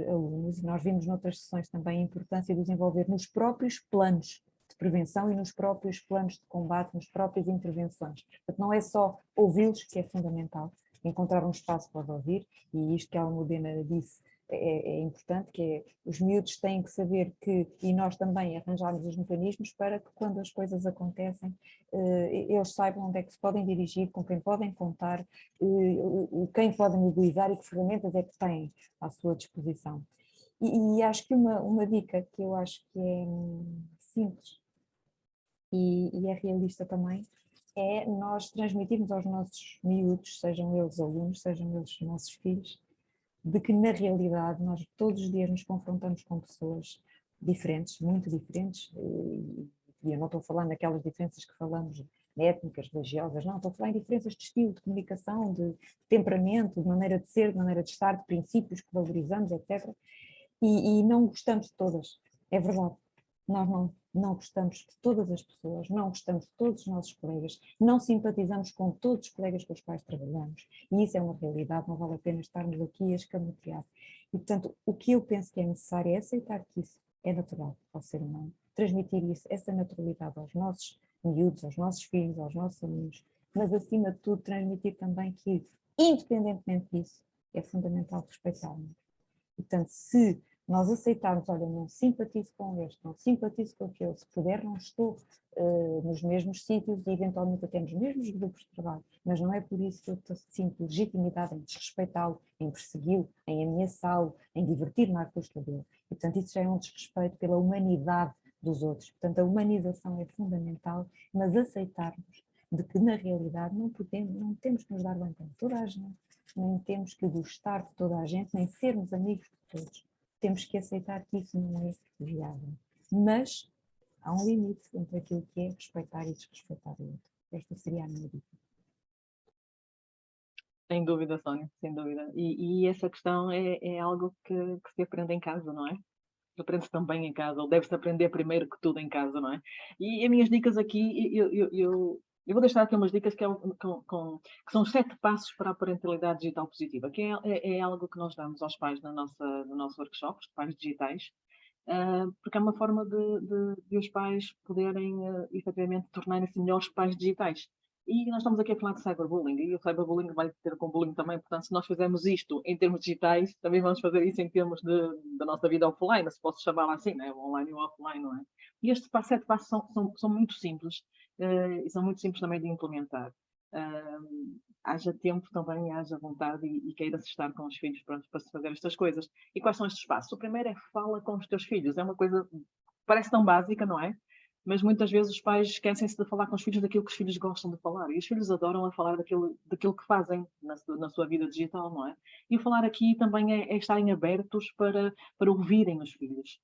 alunos, e nós vimos noutras sessões também a importância de os envolver nos próprios planos de prevenção e nos próprios planos de combate, nas próprias intervenções. Portanto, não é só ouvi-los, que é fundamental, encontrar um espaço para os ouvir, e isto que a Almudena disse é importante, que é, os miúdos têm que saber que, e nós também arranjarmos os mecanismos para que quando as coisas acontecem, eles saibam onde é que se podem dirigir, com quem podem contar, quem podem mobilizar e que ferramentas é que têm à sua disposição. E acho que uma dica que eu acho que é simples e é realista também, é nós transmitirmos aos nossos miúdos, sejam eles alunos, sejam eles nossos filhos, de que na realidade nós todos os dias nos confrontamos com pessoas diferentes, muito diferentes, e eu não estou a falar naquelas diferenças que falamos, étnicas, religiosas, não, estou a falar em diferenças de estilo, de comunicação, de temperamento, de maneira de ser, de maneira de estar, de princípios que valorizamos, etc. E não gostamos de todas, é verdade, nós não gostamos de todas as pessoas, não gostamos de todos os nossos colegas, não simpatizamos com todos os colegas com os quais trabalhamos, e isso é uma realidade, não vale a pena estarmos aqui a escamotear. E, portanto, o que eu penso que é necessário é aceitar que isso é natural ao ser humano, transmitir isso, essa naturalidade aos nossos miúdos, aos nossos filhos, aos nossos alunos, mas, acima de tudo, transmitir também que, independentemente disso, é fundamental respeitar-nos. Portanto, se nós aceitarmos, olha, não simpatizo com este, não simpatizo com aquele, se puder não estou nos mesmos sítios e eventualmente até nos mesmos grupos de trabalho, mas não é por isso que eu sinto legitimidade em desrespeitá-lo, em persegui-lo, em ameaçá-lo, em divertir-me à custa dele. E, portanto, isso já é um desrespeito pela humanidade dos outros. Portanto, a humanização é fundamental, mas aceitarmos de que, na realidade, não temos que nos dar bem com toda a gente, nem temos que gostar de toda a gente, nem sermos amigos de todos. Temos que aceitar que isso não é viável. Mas há um limite entre aquilo que é respeitar e desrespeitar o outro. Esta seria a minha dica. Sem dúvida, Sónia, sem dúvida. E essa questão é algo que se aprende em casa, não é? Aprende-se também em casa, ou deve-se aprender primeiro que tudo em casa, não é? E as minhas dicas aqui, eu vou deixar aqui umas dicas que são 7 passos para a parentalidade digital positiva, que é algo que nós damos aos pais no nosso workshop, os pais digitais, porque é uma forma de os pais poderem efetivamente tornarem-se melhores pais digitais. E nós estamos aqui a falar de cyberbullying, e o cyberbullying vai ter com bullying também, portanto, se nós fizermos isto em termos digitais, também vamos fazer isso em termos da nossa vida offline, se posso chamar assim, né? Online e offline, não é? E estes 7 passos são muito simples, e são muito simples também de implementar. Haja tempo também, haja vontade e queira-se estar com os filhos para se fazer estas coisas. E quais são estes passos? O primeiro é fala com os teus filhos. É uma coisa, parece tão básica, não é? Mas muitas vezes os pais esquecem-se de falar com os filhos daquilo que os filhos gostam de falar. E os filhos adoram a falar daquilo que fazem na sua vida digital, não é? E o falar aqui também é estarem abertos para ouvirem os filhos,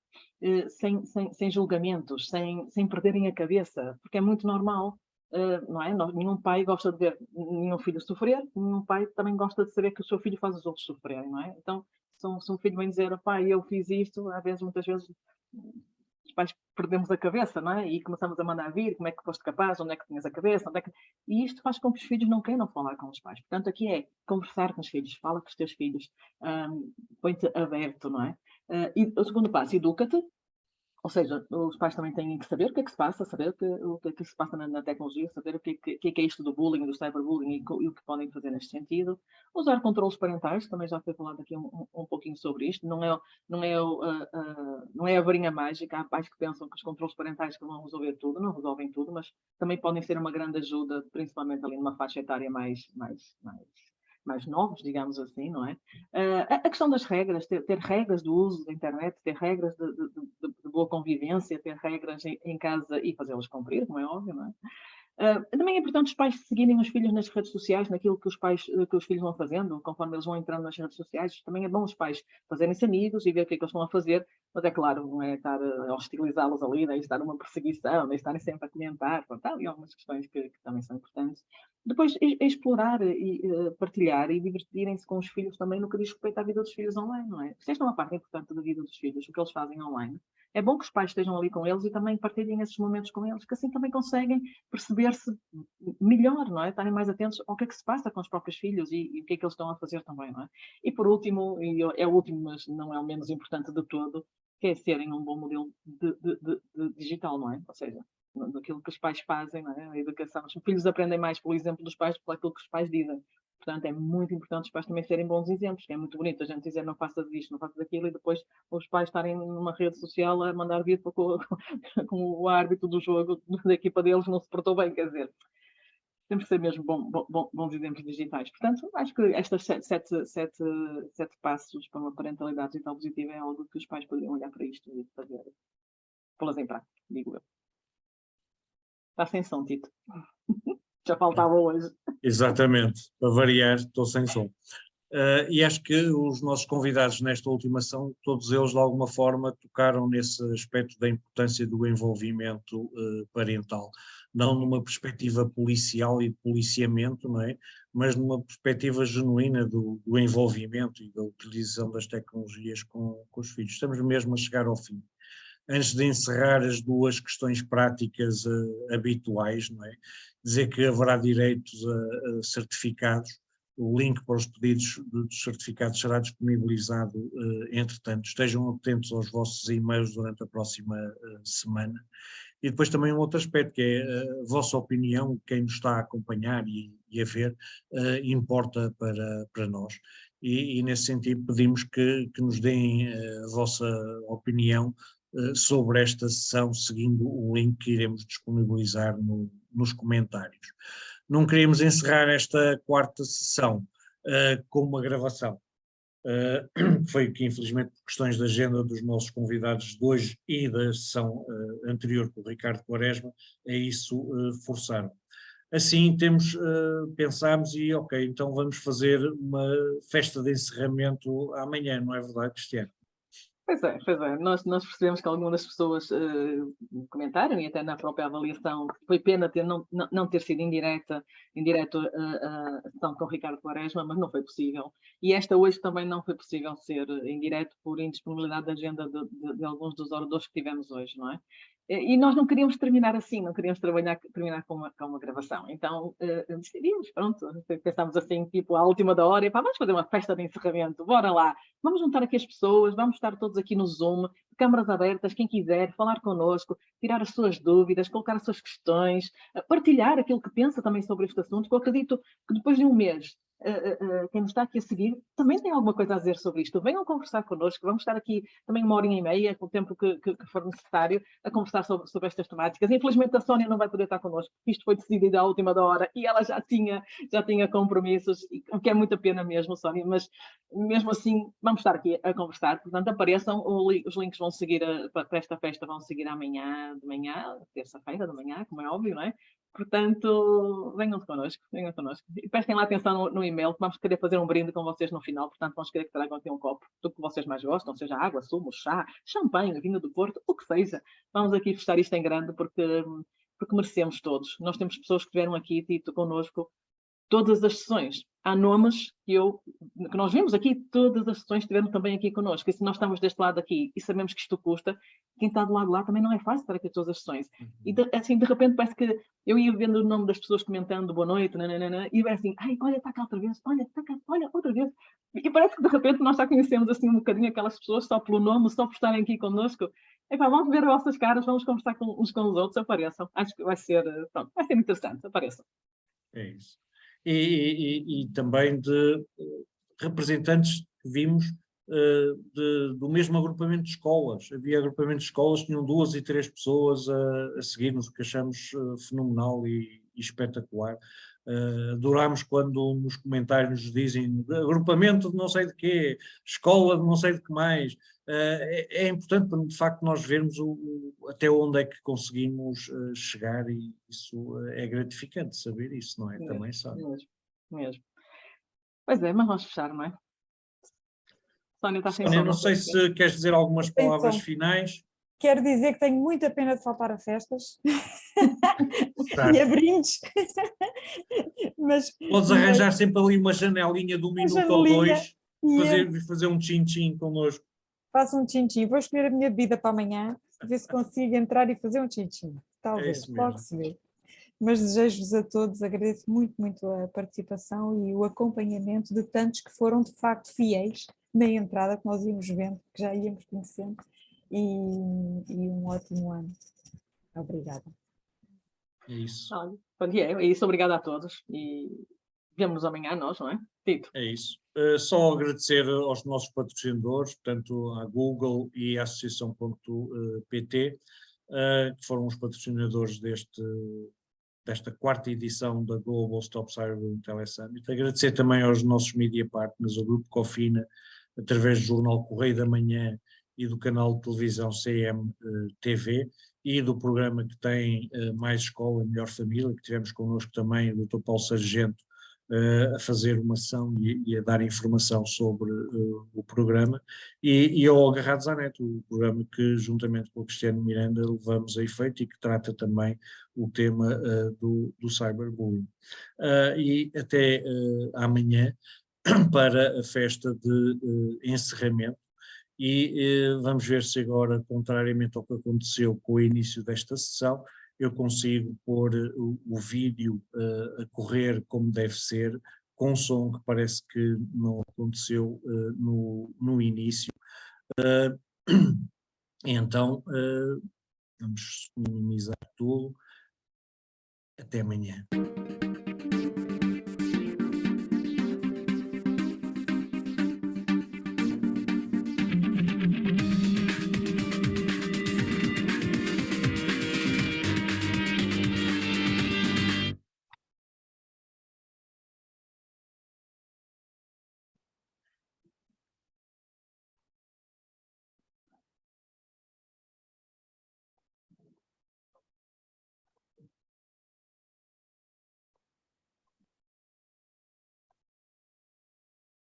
sem julgamentos, sem perderem a cabeça, porque é muito normal. Não é? Nenhum pai gosta de ver nenhum filho sofrer, nenhum pai também gosta de saber que o seu filho faz os outros sofrerem, não é? Então, se um filho vem dizer, pai, eu fiz isto, muitas vezes, os pais perdemos a cabeça, não é? E começamos a mandar vir, como é que foste capaz, onde é que tinhas a cabeça, E isto faz com que os filhos não queiram falar com os pais. Portanto, aqui é conversar com os filhos, fala com os teus filhos, põe-te aberto, não é? E o segundo passo, educa-te. Ou seja, os pais também têm que saber o que é que se passa, saber o que é que se passa na tecnologia, saber o que é isto do bullying, do cyberbullying e o que podem fazer neste sentido. Usar controles parentais, também já foi falado aqui um pouquinho sobre isto. Não é a varinha mágica. Há pais que pensam que os controles parentais que vão resolver tudo, não resolvem tudo, mas também podem ser uma grande ajuda, principalmente ali numa faixa etária mais novos, digamos assim, não é? A questão das regras, ter regras do uso da internet, ter regras de boa convivência, ter regras em casa e fazê-las cumprir, como é óbvio, não é? Também é importante os pais seguirem os filhos nas redes sociais, naquilo que os filhos vão fazendo, conforme eles vão entrando nas redes sociais. Também é bom os pais fazerem-se amigos e ver o que é que eles estão a fazer, mas é claro, não é estar a hostilizá-los ali, nem estar numa perseguição, nem estarem sempre a comentar. Há ali algumas questões que também são importantes. Depois, explorar e partilhar e divertirem-se com os filhos também no que diz respeito à vida dos filhos online, não é? Esta é uma parte importante da vida dos filhos, o que eles fazem online. É bom que os pais estejam ali com eles e também partilhem esses momentos com eles, que assim também conseguem perceber-se melhor, não é? Estarem mais atentos ao que é que se passa com os próprios filhos e o que é que eles estão a fazer também, não é? E por último, e é o último, mas não é o menos importante de todo, que é serem um bom modelo de digital, não é? Ou seja, daquilo que os pais fazem, não é? A educação. Os filhos aprendem mais pelo exemplo dos pais do que aquilo que os pais dizem. Portanto, é muito importante os pais também serem bons exemplos, que é muito bonito a gente dizer não faças isto, não faças aquilo, e depois os pais estarem numa rede social a mandar vir com o árbitro do jogo da equipa deles não se portou bem, quer dizer, temos que ser mesmo bons exemplos digitais. Portanto, acho que estas 7 passos para uma parentalidade digital positiva é algo que os pais poderiam olhar para isto e fazer, pô-las em prática, digo eu. Está sem som, Tito. Já faltava hoje. Exatamente, para variar, estou sem som. E acho que os nossos convidados nesta última ação, todos eles de alguma forma tocaram nesse aspecto da importância do envolvimento parental, não numa perspectiva policial e de policiamento, não é? Mas numa perspectiva genuína do envolvimento e da utilização das tecnologias com os filhos. Estamos mesmo a chegar ao fim. Antes de encerrar as duas questões práticas habituais, não é? Dizer que haverá direitos a certificados, o link para os pedidos dos certificados será disponibilizado entretanto. Estejam atentos aos vossos e-mails durante a próxima semana. E depois também um outro aspecto, que é a vossa opinião, quem nos está a acompanhar e a ver, importa para nós. e nesse sentido pedimos que nos deem a vossa opinião sobre esta sessão, seguindo o link que iremos disponibilizar nos comentários. Não queríamos encerrar esta quarta sessão com uma gravação. Foi que, infelizmente, por questões de agenda dos nossos convidados de hoje e da sessão anterior com o Ricardo Quaresma, a isso forçaram. Assim pensámos e ok, então vamos fazer uma festa de encerramento amanhã, não é verdade, Cristiano? Pois é, pois é. Nós percebemos que algumas pessoas comentaram, e até na própria avaliação, foi pena não ter sido indireto a sessão com o Ricardo Quaresma, mas não foi possível. E esta hoje também não foi possível ser indireto por indisponibilidade da agenda de alguns dos oradores que tivemos hoje, não é? E nós não queríamos terminar assim, não queríamos terminar com uma gravação. Então decidimos, pronto, pensámos assim, tipo, à última da hora, e pá, vamos fazer uma festa de encerramento, bora lá. Vamos juntar aqui as pessoas, vamos estar todos aqui no Zoom, câmaras abertas, quem quiser, falar connosco, tirar as suas dúvidas, colocar as suas questões, partilhar aquilo que pensa também sobre este assunto, que eu acredito que depois de um mês, quem nos está aqui a seguir também tem alguma coisa a dizer sobre isto. Venham conversar connosco, vamos estar aqui também 1h30, com o tempo que for necessário, a conversar sobre estas temáticas. Infelizmente a Sónia não vai poder estar connosco, isto foi decidido à última da hora e ela já tinha compromissos, o que é muita pena mesmo, Sónia, mas mesmo assim vamos estar aqui a conversar. Portanto, apareçam, os links vão seguir para esta festa, vão seguir amanhã de manhã, terça-feira de manhã, como é óbvio, não é? Portanto, venham connosco. E prestem lá atenção no e-mail, que vamos querer fazer um brinde com vocês no final, portanto vamos querer que tragam aqui um copo do que vocês mais gostam, seja água, sumo, chá, champanhe, vinho do Porto, o que seja. Vamos aqui fechar isto em grande porque merecemos todos. Nós temos pessoas que estiveram aqui, Tito, connosco, todas as sessões. Há nomes que nós vimos aqui, todas as sessões estiveram também aqui connosco. E se nós estamos deste lado aqui e sabemos que isto custa, quem está do lado de lá também não é fácil estar aqui todas as sessões. E assim, de repente, parece que eu ia vendo o nome das pessoas comentando boa noite, nananana, e eu era assim, ai, olha, está cá outra vez, olha, está cá, olha, outra vez. E parece que de repente nós já conhecemos assim um bocadinho aquelas pessoas só pelo nome, só por estarem aqui connosco. Epá, vamos ver as vossas caras, vamos conversar uns com os outros, apareçam. Acho que vai ser muito interessante, apareçam. É isso. E também de representantes que vimos do mesmo agrupamento de escolas. Havia agrupamentos de escolas que tinham 2 e 3 pessoas a seguir-nos, o que achamos fenomenal e espetacular. Adorámos quando nos comentários nos dizem agrupamento de não sei de quê, escola de não sei de que mais. É importante para, de facto, nós vermos até onde é que conseguimos chegar, e isso é gratificante saber isso, não é? Mesmo, também sabe. Mesmo. Pois é, mas vamos fechar, não é? Sónia, está sem Sónia, som. não sei se queres dizer algumas palavras finais. Quero dizer que tenho muita pena de faltar a festas e a brindes. Podes arranjar sempre ali uma janelinha de 1 minuto ou 2, fazer um tchim-tchim connosco. Faço um tchim-tchim. Vou escolher a minha bebida para amanhã, ver se consigo entrar e fazer um tchim-tchim. Talvez, pode ser. Mas desejo-vos a todos, agradeço muito, muito a participação e o acompanhamento de tantos que foram de facto fiéis na entrada, que nós íamos vendo, que já íamos conhecendo, e um ótimo ano. Obrigada. É isso. É isso, obrigada a todos e vemo-nos amanhã nós, não é? Tito. É isso. Só agradecer aos nossos patrocinadores, portanto à Google e à Associação.pt, que foram os patrocinadores desta quarta edição da Global Stop Cyber Telesummit. Agradecer também aos nossos media partners, o Grupo Cofina, através do jornal Correio da Manhã e do canal de televisão CMTV, e do programa que tem Mais Escola, Melhor Família, que tivemos connosco também o Dr. Paulo Sargento a fazer uma ação e a dar informação sobre o programa, e ao Agarrados à Net, o programa que juntamente com o Cristiano Miranda levamos a efeito e que trata também o tema do cyberbullying. E até amanhã para a festa de encerramento, e vamos ver se agora, contrariamente ao que aconteceu com o início desta sessão, eu consigo pôr o vídeo a correr como deve ser, com som que parece que não aconteceu no início. Então, vamos minimizar tudo. Até amanhã.